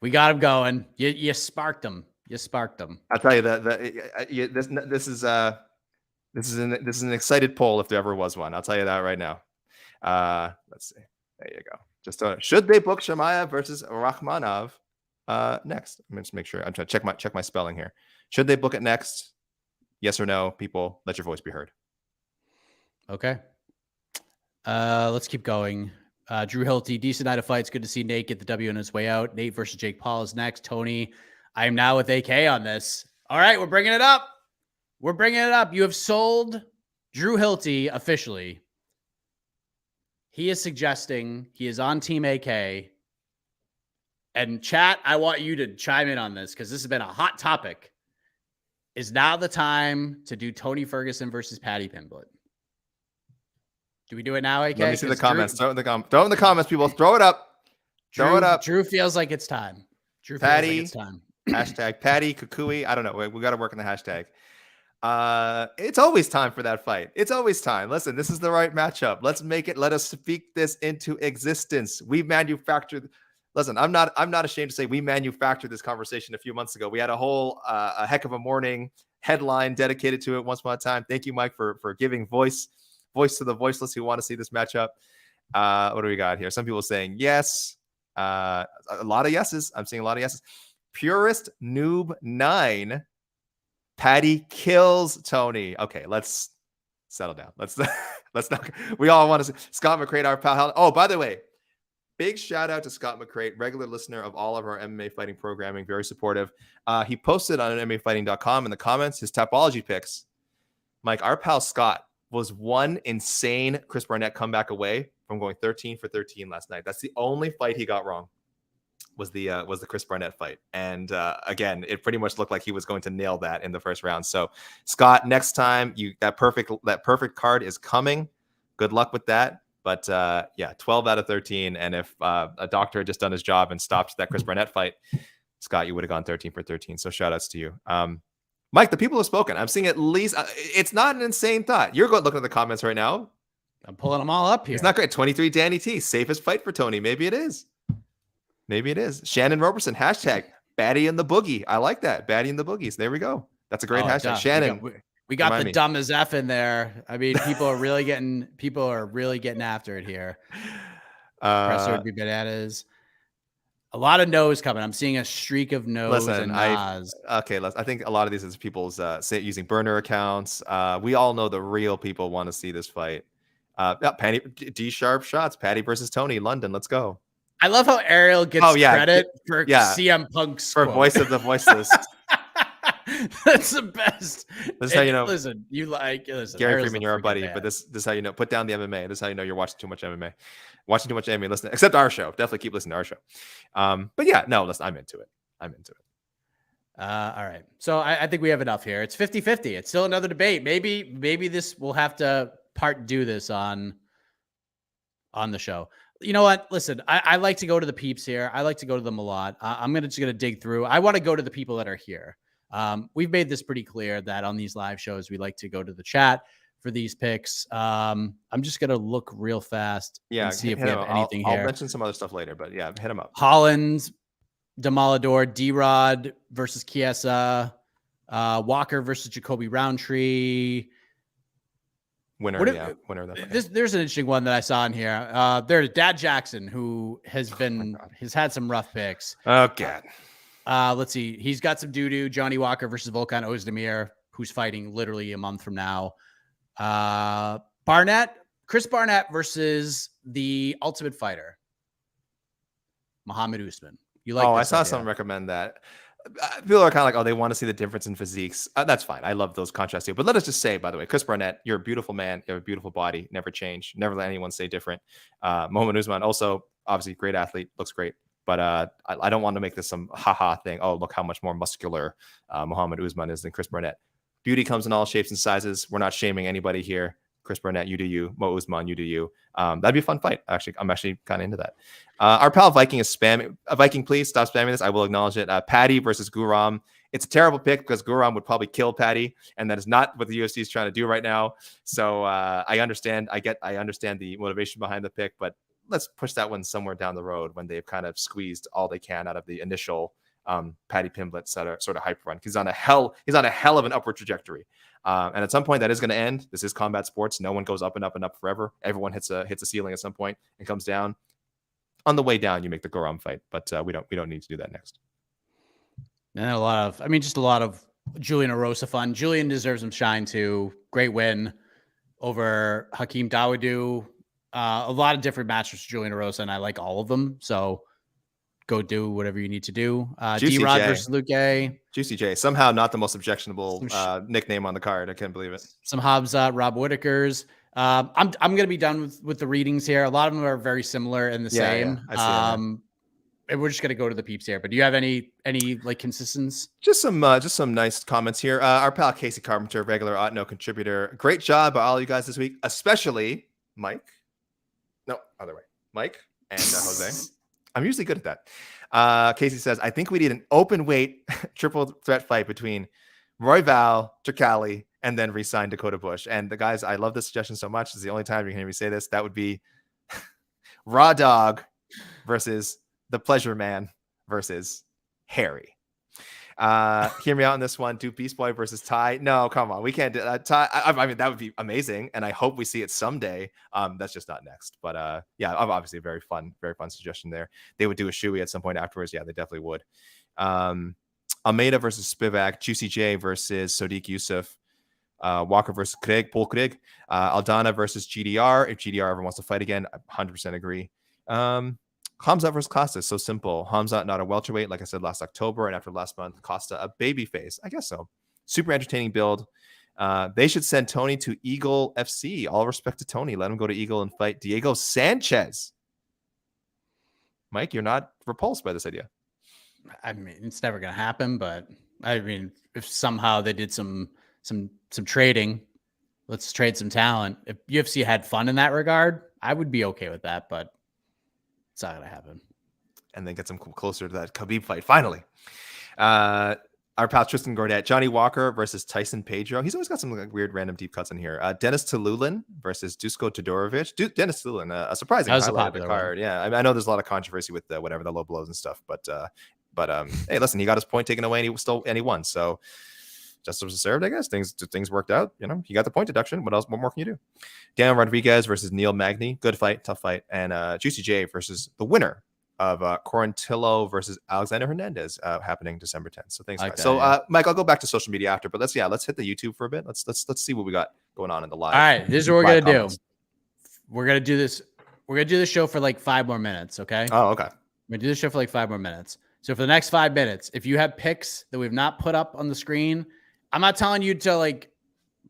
We got him going. You sparked him. I'll tell you that this is an excited poll if there ever was one. I'll tell you that right now. Let's see. There you go. Just should they book Chimaev versus Rakhmonov next? I'm going to make sure. I'm trying to check my spelling here. Should they book it next? Yes or no? People, let your voice be heard. Okay. Let's keep going. Drew Hilty, decent night of fights. Good to see Nate get the W on his way out. Nate versus Jake Paul is next. Tony, I am now with AK on this. All right, we're bringing it up. You have sold Drew Hilty officially. He is suggesting he is on Team AK. And chat, I want you to chime in on this because this has been a hot topic. Is now the time to do Tony Ferguson versus Paddy Pimblett? Do we do it now, AK? Let me see the comments. Throw it in the comments, people. Throw it up. Throw it up. Drew feels like it's time. Paddy. Hashtag Paddy Kukui. I don't know. We got to work on the hashtag. It's always time for that fight. It's always time. Listen, this is the right matchup. Let's make it. Let us speak this into existence. We manufactured. Listen, I'm not ashamed to say we manufactured this conversation a few months ago. We had a whole a heck of a morning headline dedicated to it once upon a time. Thank you, Mike, for giving voice to the voiceless who want to see this matchup. What do we got here? Some people saying yes. A lot of yeses. I'm seeing a lot of yeses. Purist Noob 9. Paddy kills Tony. Okay, let's settle down. Let's not. We all want to see Scott McCrate, our pal. Oh, by the way, big shout out to Scott McCrate, regular listener of all of our MMA fighting programming, very supportive. He posted on MMAfighting.com in the comments his Tapology picks. Mike, our pal Scott was one insane Chris Barnett comeback away from going 13 for 13 last night. That's the only fight he got wrong. Was the Chris Barnett fight. And again, it pretty much looked like he was going to nail that in the first round. So Scott, next time that perfect card is coming. Good luck with that. But 12 out of 13. And if a doctor had just done his job and stopped that Chris Barnett fight, Scott, you would have gone 13 for 13. So shout outs to you. Mike, the people have spoken. I'm seeing at least, it's not an insane thought. You're looking at the comments right now. I'm pulling them all up here. It's not great. 23 Danny T, safest fight for Tony. Maybe it is. Shannon Roberson, hashtag Batty and the Boogie. I like that. Batty and the Boogies. There we go. That's a great hashtag. Duh. Shannon. We got the dumb as F in there. I mean, people are really getting after it here. Presser would be bananas. A lot of no's coming. I'm seeing a streak of no's and nas. I think a lot of these is people's using burner accounts. We all know the real people want to see this fight. Patty D Sharp shots. Paddy versus Tony. London. Let's go. I love how Ariel gets credit for CM Punk's for quote. Voice of the Voiceless. That's the best. This is how you know. Listen, Gary Ariel's Freeman, you're our buddy, but this is how you know. Put down the MMA. This is how you know you're watching too much MMA. Watching too much MMA. Listen, except our show. Definitely keep listening to our show. But yeah, no, listen, I'm into it. All right. So I think we have enough here. It's 50-50. It's still another debate. Maybe this we'll have to do this on the show. You know what? Listen, I like to go to the peeps here. I like to go to them a lot. I'm just going to dig through. I want to go to the people that are here. We've made this pretty clear that on these live shows, we like to go to the chat for these picks. I'm just going to look real fast and see if we have anything here. I'll mention some other stuff later, but yeah, hit them up. Holland, Demolador, D-Rod versus Chiesa, Walker versus Jacoby Roundtree, Winner of that fight. There's an interesting one that I saw in here. There's Dad Jackson, who has had some rough picks. Oh God. Let's see. He's got some doo-doo. Johnny Walker versus Volkan Ozdemir, who's fighting literally a month from now. Chris Barnett versus the Ultimate Fighter, Muhammad Usman. You like? I saw someone recommend that. People are kind of like, oh, they want to see the difference in physiques. That's fine. I love those contrasts too. But let us just say, by the way, Chris Barnett, you're a beautiful man. You have a beautiful body. Never change. Never let anyone say different. Muhammad Usman, also obviously great athlete, looks great. But I don't want to make this some haha thing. Oh, look how much more muscular Muhammad Usman is than Chris Barnett. Beauty comes in all shapes and sizes. We're not shaming anybody here. Chris Barnett, you do you. Mo Usman, you do you. That'd be a fun fight. Actually, I'm actually kind of into that. Our pal Viking is spamming. Viking, please stop spamming this. I will acknowledge it. Paddy versus Guram. It's a terrible pick because Guram would probably kill Paddy, and that is not what the UFC is trying to do right now. So I understand. I understand the motivation behind the pick, but let's push that one somewhere down the road when they've kind of squeezed all they can out of the initial Paddy Pimblett sort of hype run. He's on a hell of an upward trajectory. And at some point that is going to end. This is combat sports. No one goes up and up and up forever. Everyone hits a ceiling at some point and comes down. On the way down, you make the Guram fight, but we don't need to do that next. And a lot of Julian Erosa fun. Julian deserves some shine too. Great win over Hakeem Dawodu. A lot of different matches for Julian Erosa, and I like all of them. So go do whatever you need to do. D-Rod versus Luke A. Juicy J. Somehow not the most objectionable nickname on the card. I can't believe it. Some Khamzat, Rob Whitakers. I'm going to be done with the readings here. A lot of them are very similar and the same. Yeah, I see and we're just going to go to the peeps here. But do you have any like consistency? Just some nice comments here. Our pal Casey Carpenter, regular Otno contributor. Great job by all you guys this week, especially Mike. No, other way. Mike and Jose. I'm usually good at that. Casey says, I think we need an open weight triple threat fight between Roy Val, Tricali, and then re-sign Dakota Bush. And the guys, I love this suggestion so much. It's the only time you can hear me say this. That would be Raw Dog versus the Pleasure Man versus Harry. Hear me out on this one. Do Beast Boy versus Ty? No, come on. We can't do that. Ty, I mean, that would be amazing. And I hope we see it someday. That's just not next. But yeah, obviously a very fun suggestion there. They would do a shoey at some point afterwards. Yeah, they definitely would. Almeida versus Spivak, Juicy J versus Sodiq Yusuf, Walker versus Paul Craig, Aldana versus GDR. If GDR ever wants to fight again, I 100% agree. Khamzat versus Costa is so simple. Khamzat not a welterweight, like I said last October, and after last month, Costa a baby face. I guess so. Super entertaining build. They should send Tony to Eagle FC. All respect to Tony. Let him go to Eagle and fight Diego Sanchez. Mike, you're not repulsed by this idea. I mean, it's never going to happen, but I mean, if somehow they did some trading, let's trade some talent. If UFC had fun in that regard, I would be okay with that, but it's not going to happen. And then get them closer to that Khabib fight. Finally. Our pal Tristan Gordet, Johnny Walker versus Tyson Pedro. He's always got some like weird random deep cuts in here. Dennis Tululin versus Dusko Todorovic. Dennis Tululin, a surprising highlight of the card. One. Yeah, I know there's a lot of controversy with whatever the low blows and stuff, but hey, listen, he got his point taken away and he won. So justice was served, I guess. Things worked out. You know, he got the point deduction. What more can you do? Daniel Rodriguez versus Neil Magny. Good fight, tough fight. And Juicy J versus the winner of Corantillo versus Alexander Hernandez happening December 10th. So thanks, guys. So Mike, I'll go back to social media after, but let's hit the YouTube for a bit. Let's see what we got going on in the live. All right, this is what we're gonna do. We're gonna do this. We're gonna do this show for like 5 more minutes. Okay. Oh, okay. We're gonna do this show for like 5 more minutes. So for the next 5 minutes, if you have picks that we've not put up on the screen, I'm not telling you to like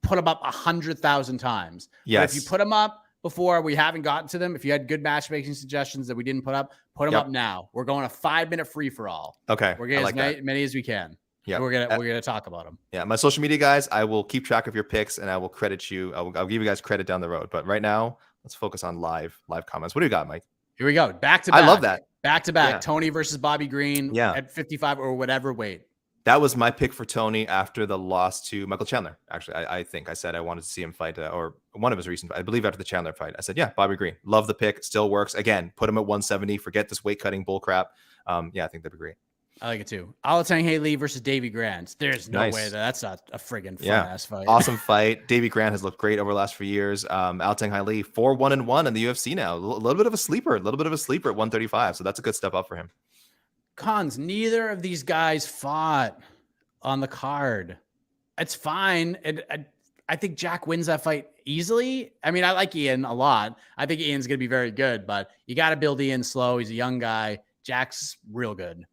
put them up 100,000 times. Yes. But if you put them up before we haven't gotten to them, if you had good matchmaking suggestions that we didn't put them up now. We're going a 5-minute free for all. Okay. We're getting as many as we can. Yeah. We're gonna talk about them. Yeah. My social media guys, I will keep track of your picks and I will credit you. I'll give you guys credit down the road. But right now, let's focus on live comments. What do you got, Mike? Here we go. Back to back. I love that. Back to back. Yeah. Tony versus Bobby Green at 55 or whatever weight. That was my pick for Tony after the loss to Michael Chandler. Actually, I think I said I wanted to see him fight, or one of his recent, I believe after the Chandler fight. I said, yeah, Bobby Green. Love the pick. Still works. Again, put him at 170. Forget this weight cutting bull crap. Yeah, I think that'd be great. I like it too. Alatang Lee versus Davy Grant. There's no Nice. way that's not a friggin' fun Yeah. ass fight. Awesome fight. Davy Grant has looked great over the last few years. Alatang Lee 4-1-1 in the UFC now. A little bit of a sleeper at 135. So that's a good step up for him. Cons, neither of these guys fought on the card. It's fine. I think Jack wins that fight easily. I mean, I like Ian a lot. I think Ian's going to be very good, but you got to build Ian slow. He's a young guy. Jack's real good.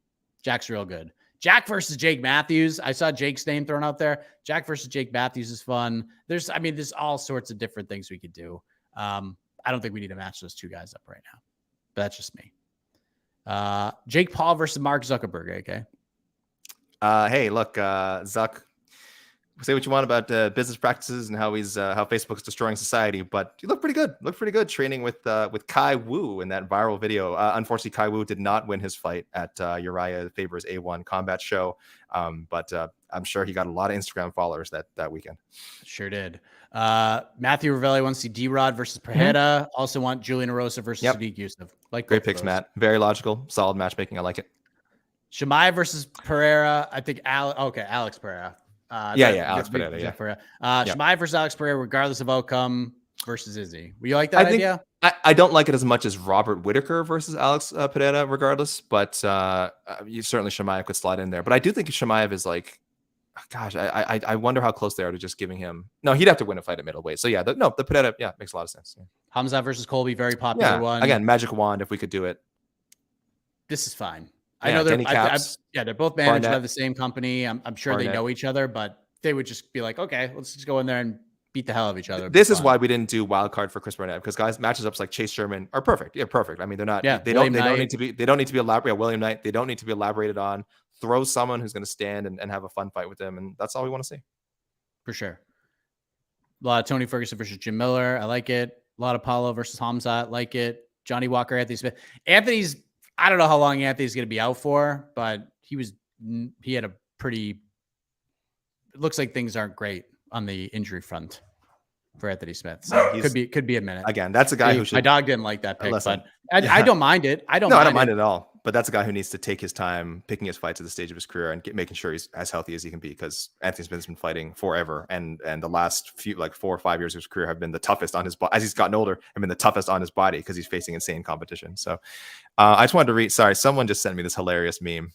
Jack versus Jake Matthews. I saw Jake's name thrown out there. Jack versus Jake Matthews is fun. There's all sorts of different things we could do. I don't think we need to match those two guys up right now, but that's just me. Jake Paul versus Mark Zuckerberg. Okay. Hey, look, Zuck, say what you want about business practices and how Facebook's destroying society, but you look pretty good training with Kai Wu in that viral video. Unfortunately, Kai Wu did not win his fight at Uriah Faber's A1 combat show, but I'm sure he got a lot of Instagram followers that weekend. Sure did. Matthew Ravelli wants to see D-Rod versus Pereira. Also want Julian Erosa versus Sadiq Youssef. Like great picks, Matt. Very logical, solid matchmaking. I like it. Chimaev versus Pereira. I think Alex Pereira. Alex Pereira. Yeah. Chimaev versus Alex Pereira, regardless of outcome, versus Izzy. Will you like that idea? I don't like it as much as Robert Whitaker versus Alex Pereira, regardless. But you certainly Chimaev could slide in there. But I do think Chimaev is like, gosh, I wonder how close they are to just giving him. No, he'd have to win a fight at middleweight. So the Pereira, makes a lot of sense. Yeah. Khamzat versus Colby, very popular one. Again, magic wand if we could do it. This is fine. I know they're they're both managed Barnett, by the same company. I'm sure Barnett. They know each other, but they would just be like, okay, let's just go in there and beat the hell out of each other. This is why we didn't do wild card for Chris Barnett, because guys matches ups like Chase Sherman are perfect. Yeah, perfect. I mean, they're not. Yeah, they don't need to be elaborated. William Knight. They don't need to be elaborated on. Throw someone who's going to stand and have a fun fight with them, and that's all we want to see. For sure. A lot of Tony Ferguson versus Jim Miller. I like it. A lot of Paulo versus Khamzat. Like it. Johnny Walker, Anthony Smith. Anthony's. I don't know how long Anthony's going to be out for, but he had a pretty. It looks like things aren't great on the injury front for Anthony Smith. So could be a minute. Again, that's a guy who should. My dog didn't like that pick, but I don't mind it. I don't mind it at all. But that's a guy who needs to take his time picking his fights at the stage of his career and making sure he's as healthy as he can be, because Anthony Smith's been fighting forever, and the last few 4 or 5 years of his career have been the toughest on his body as he's gotten older. Have been the toughest on his body because he's facing insane competition. So I just wanted to read. Sorry, someone just sent me this hilarious meme.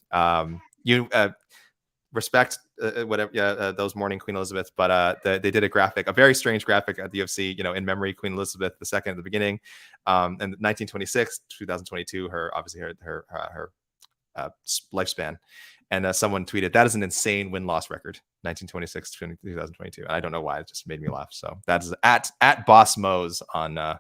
Respect whatever those mourning Queen Elizabeth, but they did a very strange graphic at the UFC, in memory Queen Elizabeth II at the beginning, and 1926 2022 her lifespan, and someone tweeted, that is an insane win-loss record, 1926 2022, and I don't know why, it just made me laugh. So that is at Boss Mose on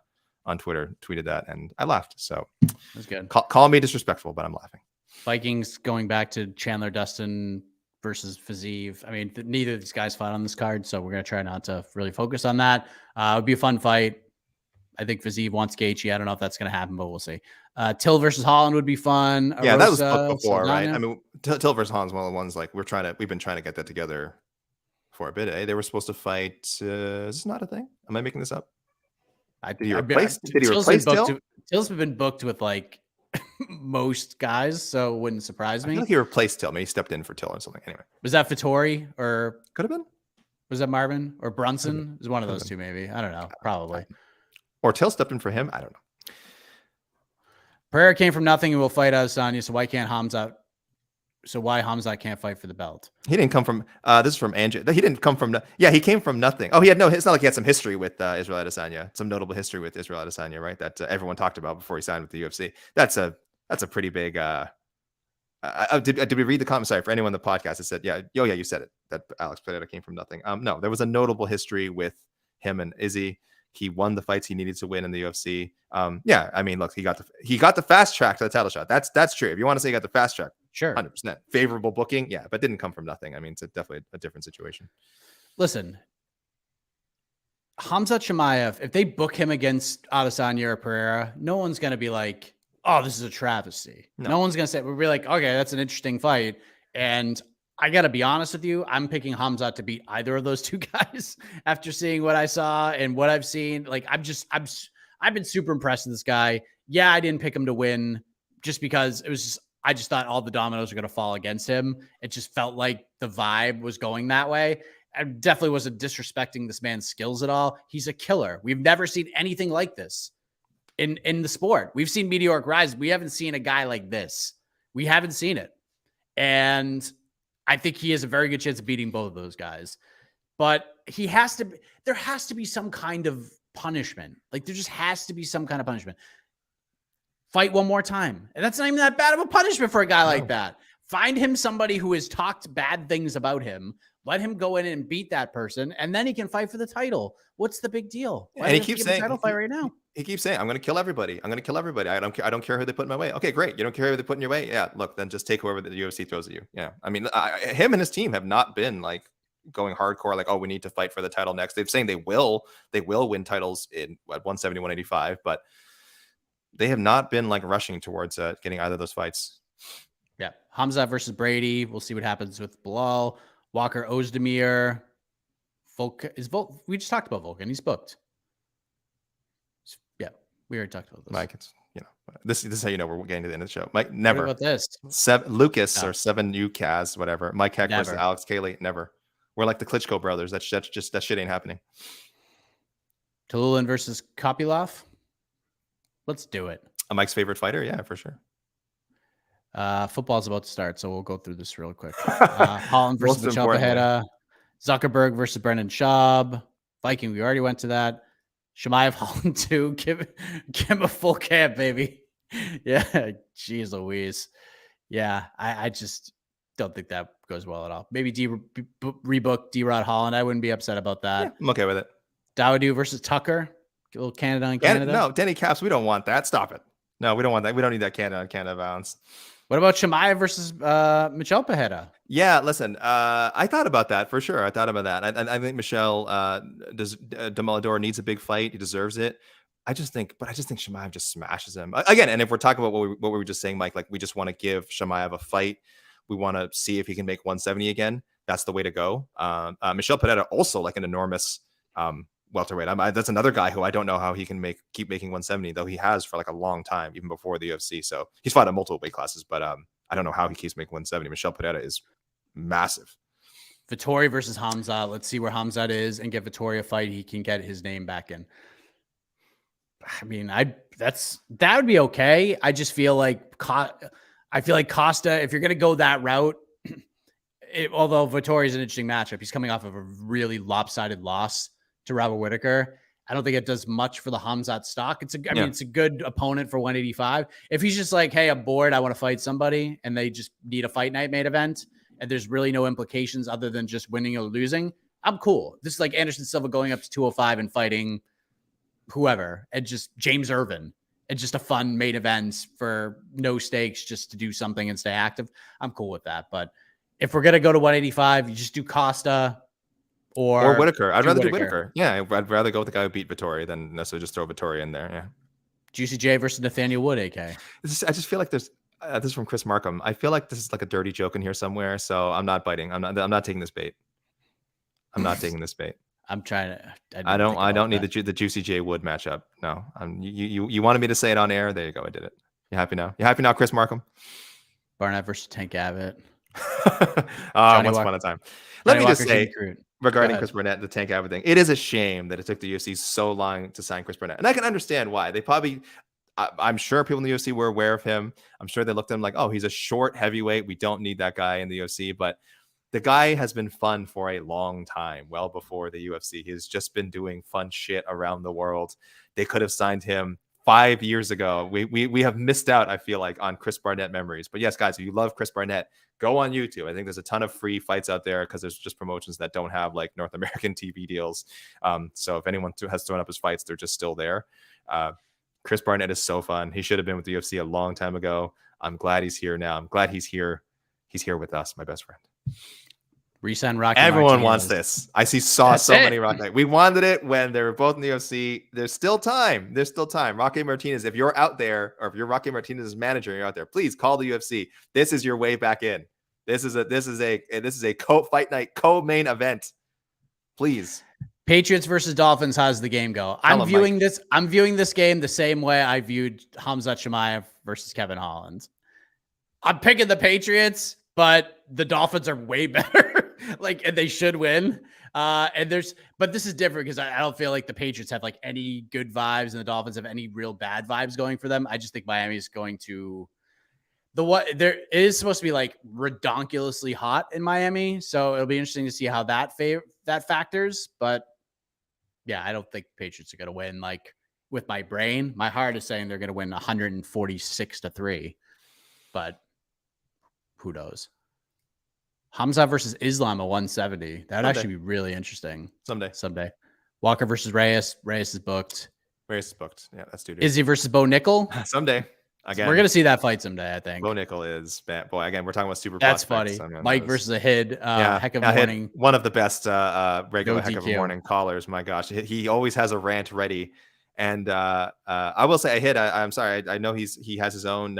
Twitter tweeted that, and I laughed. So that's good. Call me disrespectful, but I'm laughing. Vikings going back to Chandler Dustin versus Fiziev. I mean, neither of these guys fought on this card, so we're going to try not to really focus on that. It would be a fun fight. I think Fiziev wants Gaethje. I don't know if that's going to happen, but we'll see. Till versus Holland would be fun. Yeah, that was booked before, right? I mean, Till versus Holland's one of the ones like we've been trying to get that together for a bit. They were supposed to fight. Is this not a thing? Am I making this up? Did he replace Till? Till's been booked with like most guys, so it wouldn't surprise me. I feel like he replaced Till. Maybe he stepped in for Till or something. Anyway, was that Vettori or could have been? Was that Marvin or Brunson? It was one of those two, maybe. I don't know. Probably. Or Till stepped in for him. I don't know. Pereira came from nothing and will fight Adesanya. So why Khamzat can't fight for the belt? He didn't come from. This is from Andrew. He didn't come from. Yeah, he came from nothing. Oh, it's not like he had some history with Israel Adesanya. Some notable history with Israel Adesanya, right? That everyone talked about before he signed with the UFC. That's a pretty big. Did we read the comment? Sorry, for anyone on the podcast that said, you said it, that Alex Pereira came from nothing. No, there was a notable history with him and Izzy. He won the fights he needed to win in the UFC. I mean, look, he got the fast track to the title shot. That's true. If you want to say he got the fast track, sure, 100% favorable booking. Yeah, but didn't come from nothing. I mean, it's definitely a different situation. Listen, Khamzat Chimaev, if they book him against Adesanya or Pereira, no one's going to be like, oh, this is a travesty. No one's going to say, we'll be like, okay, that's an interesting fight. And I got to be honest with you. I'm picking Khamzat to beat either of those two guys after seeing what I saw and what I've seen. Like, I've been super impressed with this guy. Yeah, I didn't pick him to win just because it was just, I just thought all the dominoes were going to fall against him. It just felt like the vibe was going that way. I definitely wasn't disrespecting this man's skills at all. He's a killer. We've never seen anything like this in the sport. We've seen meteoric rise. We haven't seen a guy like this. We haven't seen it. And I think he has a very good chance of beating both of those guys. But there has to be some kind of punishment. Like, there just has to be some kind of punishment. Fight one more time. And that's not even that bad of a punishment for a guy like that. Find him somebody who has talked bad things about him. Let him go in and beat that person, and then he can fight for the title. What's the big deal? And he keeps saying, title fight right now. He keeps saying, I'm going to kill everybody. I'm going to kill everybody. I don't care who they put in my way. Okay, great. You don't care who they put in your way? Yeah, look, then just take whoever the UFC throws at you. Yeah. I mean, him and his team have not been like going hardcore, like, oh, we need to fight for the title next. They're saying they will win titles in 170, 185, but they have not been like rushing towards getting either of those fights. Yeah. Khamzat versus Brady. We'll see what happens with Bilal. Walker Ozdemir. We just talked about Volkan. He's booked. Yeah, we already talked about this. Mike, it's, this is how you know we're getting to the end of the show. Mike, never. What about this? Lucas or 7UCAS, whatever. Mike Heck versus Alex Cayley. Never. We're like the Klitschko brothers. That shit ain't happening. Tululin versus Kopylov. Let's do it. Mike's favorite fighter. Yeah, for sure. Football's about to start, so we'll go through this real quick. Holland versus Machelpaheda. Zuckerberg versus Brendan Schaub. Viking, we already went to that. Chimaev, Holland 2. Give him a full camp, baby. Yeah, jeez Louise. Yeah, I just don't think that goes well at all. Maybe rebook D-Rod Holland. I wouldn't be upset about that. Yeah, I'm okay with it. Dawoodu versus Tucker. A little Canada on Canada. No, Denny Caps, we don't want that. Stop it. No, we don't want that. We don't need that Canada on Canada violence. What about Chimaev versus Machelpaheda? Yeah, listen, I thought about that for sure. I thought about that. I think Michel Demolador needs a big fight. He deserves it. I just think Chimaev just smashes him again. And if we're talking about what we were just saying, Mike, like we just want to give Chimaev a fight. We want to see if he can make 170 again. That's the way to go. Michel Pereira also like an enormous welterweight. That's another guy who I don't know how he can keep making 170, though he has for like a long time, even before the UFC. So he's fought in multiple weight classes, but I don't know how he keeps making 170. Michel Pereira is massive. Vettori versus Khamzat. Let's see where Khamzat is and get Vettori a fight. He can get his name back in. I mean, that would be okay. I just feel like Costa, if you're going to go that route, although Vettori is an interesting matchup, he's coming off of a really lopsided loss to Robert Whittaker. I don't think it does much for the Khamzat stock. It's a good opponent for 185. If he's just like, hey, I'm bored, I want to fight somebody, and they just need a fight night main event, and there's really no implications other than just winning or losing, I'm cool. This is like Anderson Silva going up to 205 and fighting whoever, and just James Irvin, and just a fun main event for no stakes, just to do something and stay active. I'm cool with that. But if we're gonna go to 185, you just do Costa or Whittaker. I'd rather do Whittaker. Yeah, I'd rather go with the guy who beat Vettori than necessarily just throw Vettori in there. Yeah. Juicy J versus Nathaniel Wood, AK. I just feel like there's this is from Chris Markham. I feel like this is like a dirty joke in here somewhere, so I'm not biting. I'm not taking this bait. I'm not taking this bait. I'm trying to. I don't need the Juicy J Wood matchup. No. You wanted me to say it on air. There you go. I did it. You happy now? You happy now, Chris Markham? Barnett versus Tank Abbott. Once upon a time. Let me just say, regarding Chris Barnett, the Tank Abbott thing, it is a shame that it took the UFC so long to sign Chris Barnett. And I can understand why. They probably, I'm sure people in the UFC were aware of him. I'm sure they looked at him like, oh, he's a short heavyweight. We don't need that guy in the UFC. But the guy has been fun for a long time, well before the UFC. He's just been doing fun shit around the world. They could have signed him 5 years ago. We have missed out, I feel like, on Chris Barnett memories. But yes, guys, if you love Chris Barnett, go on YouTube. I think there's a ton of free fights out there because there's just promotions that don't have like North American TV deals. So if anyone has thrown up his fights, they're just still there. Chris Barnett is so fun. He should have been with the UFC a long time ago. I'm glad he's here now. I'm glad he's here. He's here with us, my best friend. Resign Rocky. Everyone wants this. I saw so many Rocky. We wanted it when they were both in the UFC. There's still time. Rocky Martinez, if you're out there, or if you're Rocky Martinez's manager and you're out there, please call the UFC. This is your way back in. This is a co-fight night, co-main event. Please. Patriots versus Dolphins. How's the game go? I'm viewing this game the same way I viewed Khamzat Chimaev versus Kevin Holland. I'm picking the Patriots, but the Dolphins are way better. And they should win. But this is different because I don't feel like the Patriots have like any good vibes and the Dolphins have any real bad vibes going for them. I just think Miami is going to there is supposed to be like redonkulously hot in Miami. So it'll be interesting to see how that factors. But yeah, I don't think Patriots are going to win. Like with my brain, my heart is saying they're going to win 146-3, but who knows? Khamzat versus Islam at 170. That would actually be really interesting. Someday. Walker versus Reyes. Reyes is booked. Yeah, that's dude. Izzy versus Bo Nickel. Someday. Again, we're gonna see that fight someday, I think. Bo Nickel is bad. Boy, again, we're talking about super. That's funny. Mike versus a Hid. Heck of a morning. One of the best regular Heck of a morning callers. My gosh, he always has a rant ready. And I will say, I'm sorry. I know he has his own.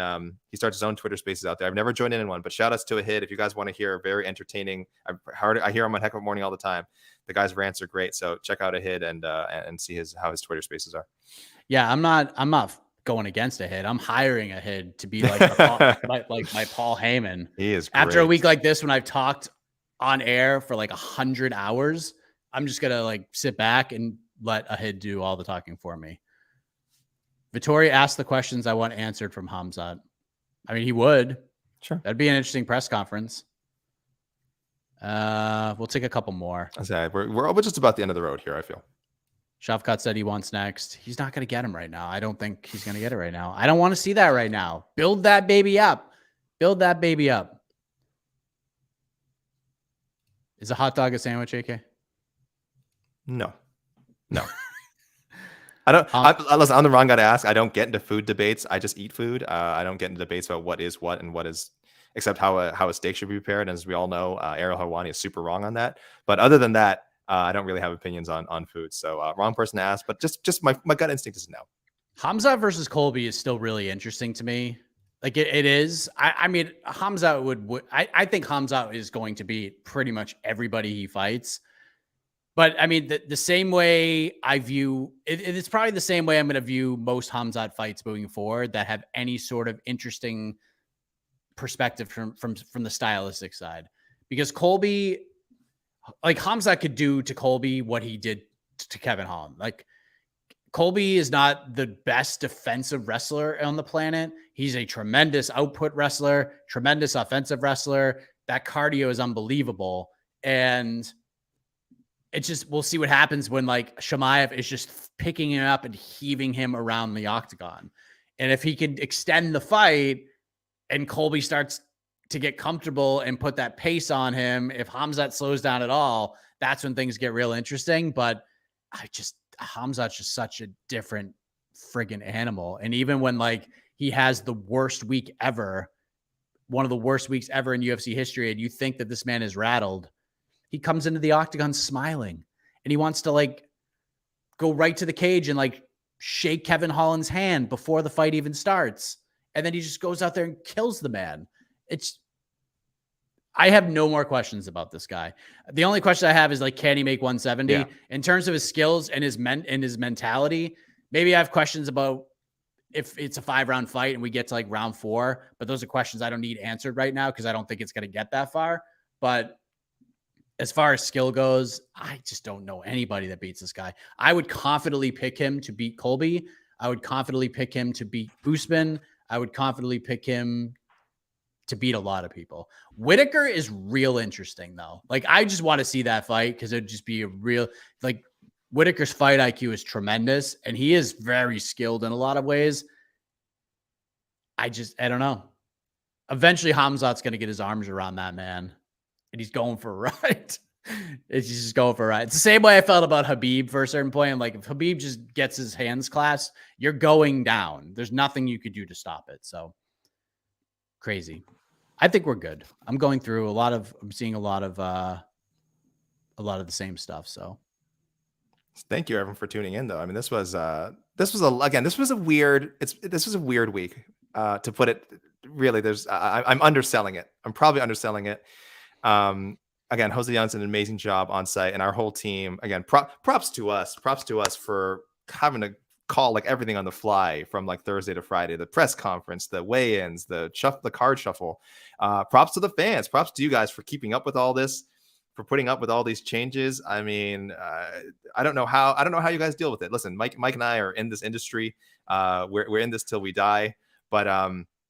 He starts his own Twitter Spaces out there. I've never joined in one, but shout outs to a hit. If you guys want to hear a very entertaining, I hear him on Heck of a Morning all the time. The guy's rants are great. So check out a hit and see how his Twitter Spaces are. Yeah, I'm not going against a hit. I'm hiring a hit to be like my Paul Heyman. He is great. After a week like this, when I've talked on air for like 100 hours, I'm just gonna like sit back and let a hit do all the talking for me. Vittori asked the questions I want answered from Khamzat. I mean, he would. Sure. That'd be an interesting press conference. We'll take a couple more. We're just about the end of the road here, I feel. Shavkat said he wants next. He's not going to get him right now. I don't think he's going to get it right now. I don't want to see that right now. Build that baby up. Build that baby up. Is a hot dog a sandwich, AK? No. I don't. Listen, I'm the wrong guy to ask. I don't get into food debates. I just eat food. I don't get into debates about what is what and what is, except how a steak should be prepared. And as we all know, Ariel Helwani is super wrong on that. But other than that, I don't really have opinions on food. So wrong person to ask. But just my gut instinct is no. Khamzat versus Colby is still really interesting to me. Like it is. I mean, Khamzat would. I think Khamzat is going to beat pretty much everybody he fights. But I mean, the same way I view it's probably the same way I'm going to view most Khamzat fights moving forward that have any sort of interesting perspective from the stylistic side. Because Colby, like Khamzat could do to Colby what he did to Kevin Holland. Like Colby is not the best defensive wrestler on the planet. He's a tremendous output wrestler, tremendous offensive wrestler. That cardio is unbelievable. And it's just, we'll see what happens when like Chimaev is just picking him up and heaving him around the octagon. And if he could extend the fight and Colby starts to get comfortable and put that pace on him, if Khamzat slows down at all, that's when things get real interesting. But Khamzat's just such a different friggin' animal. And even when like he has the worst week ever, one of the worst weeks ever in UFC history, and you think that this man is rattled, he comes into the octagon smiling and he wants to like go right to the cage and like shake Kevin Holland's hand before the fight even starts. And then he just goes out there and kills the man. I have no more questions about this guy. The only question I have is like, can he make 170? Yeah. In terms of his skills and his mentality? Maybe I have questions about if it's a 5-round fight and we get to like round 4, but those are questions I don't need answered right now because I don't think it's going to get that far. But as far as skill goes, I just don't know anybody that beats this guy. I would confidently pick him to beat Colby. I would confidently pick him to beat Usman. I would confidently pick him to beat a lot of people. Whitaker is real interesting though. Like I just want to see that fight because it'd just be a real, like Whitaker's fight IQ is tremendous and he is very skilled in a lot of ways. I don't know. Eventually Khamzat's going to get his arms around that man. And he's going for a ride. He's just going for a ride. It's the same way I felt about Khabib for a certain point. I'm like, if Khabib just gets his hands clasped, you're going down. There's nothing you could do to stop it. So crazy. I think we're good. I'm going through I'm seeing a lot of the same stuff. So thank you everyone for tuning in though. I mean, this was a weird week, to put it really. I'm underselling it. I'm probably underselling it. Again, Jose Young's an amazing job on site and our whole team, again, props to us for having a call like everything on the fly from like Thursday to Friday, the press conference, the weigh-ins, the card shuffle. Props to the fans. Props to you guys for keeping up with all this, for putting up with all these changes. I mean, I don't know how you guys deal with it. Listen, Mike and I are in this industry. We're in this till we die. But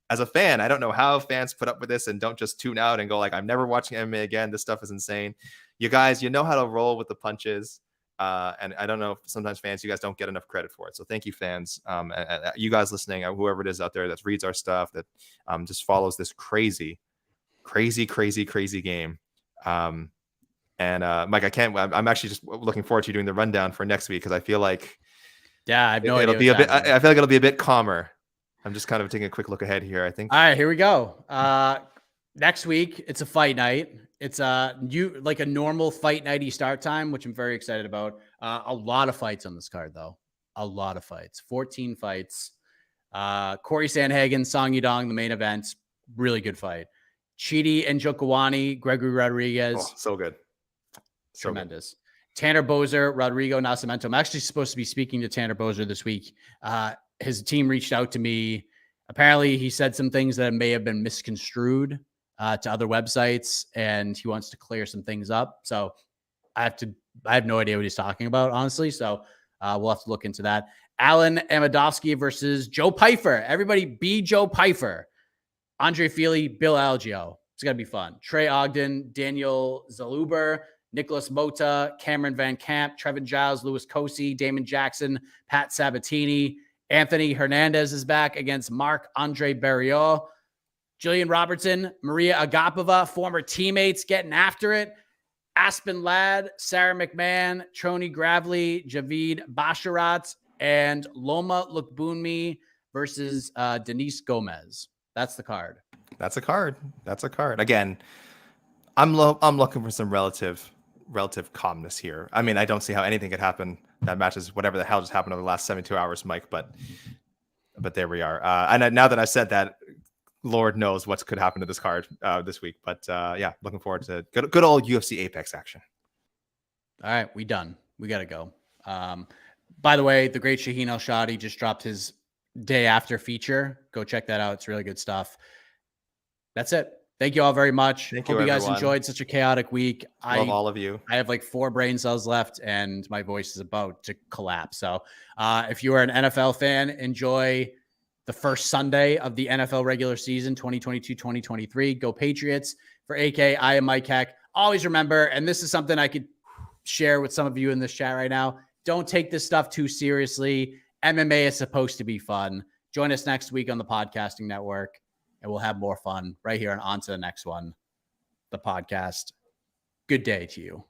as a fan, I don't know how fans put up with this and don't just tune out and go like, I'm never watching MMA again. This stuff is insane. You guys, you know how to roll with the punches. And I don't know, sometimes fans, you guys don't get enough credit for it. So thank you, fans. You guys listening, whoever it is out there that reads our stuff, that just follows this crazy game. Mike, I'm actually just looking forward to doing the rundown for next week because I feel like I have no idea. It'll be a bit. I feel like it'll be a bit calmer. I'm just kind of taking a quick look ahead here, I think. All right, here we go. Next week, it's a fight night. It's like a normal fight nighty start time, which I'm very excited about. A lot of fights on this card, though. A lot of fights. 14 fights. Corey Sandhagen, Song Yudong, the main event. Really good fight. Chidi and Njokuani, Gregory Rodriguez. Oh, so good. Tremendous. Good. Tanner Bozer, Rodrigo Nascimento. I'm actually supposed to be speaking to Tanner Bozer this week. His team reached out to me. Apparently, he said some things that may have been misconstrued to other websites, and he wants to clear some things up. So I have no idea what he's talking about, honestly. So we'll have to look into that. Alan Amadovsky versus Joe Pyfer. Everybody be Joe Pyfer. Andre Feely, Bill Algeo. It's going to be fun. Trey Ogden, Daniel Zaluber, Nicholas Mota, Cameron Van Camp, Trevin Giles, Louis Cosi, Damon Jackson, Pat Sabatini. Anthony Hernandez is back against Marc-Andre Barriault. Jillian Robertson, Maria Agapova, former teammates getting after it. Aspen Ladd, Sarah McMahon, Trony Gravely, Javid Basharat, and Loma Lukbunmi versus Denise Gomez. That's the card. That's a card. Again, I'm looking for some relative calmness here. I mean, I don't see how anything could happen that matches whatever the hell just happened over the last 72 hours, Mike. But there we are. And now that I said that, Lord knows what could happen to this card this week. But yeah, looking forward to good old UFC Apex action. All right, we done. We got to go. By the way, the great Shaheen El-Shadi just dropped his day after feature. Go check that out. It's really good stuff. That's it. Thank you all very much. Hope you guys enjoyed such a chaotic week. Love all of you. I have like 4 brain cells left and my voice is about to collapse. So if you are an NFL fan, enjoy the first Sunday of the NFL regular season 2022-2023. Go Patriots. For AK, I am Mike Heck. Always remember, and this is something I could share with some of you in this chat right now, don't take this stuff too seriously. MMA is supposed to be fun. Join us next week on the Podcasting Network, and we'll have more fun right here and on to the next one, the podcast. Good day to you.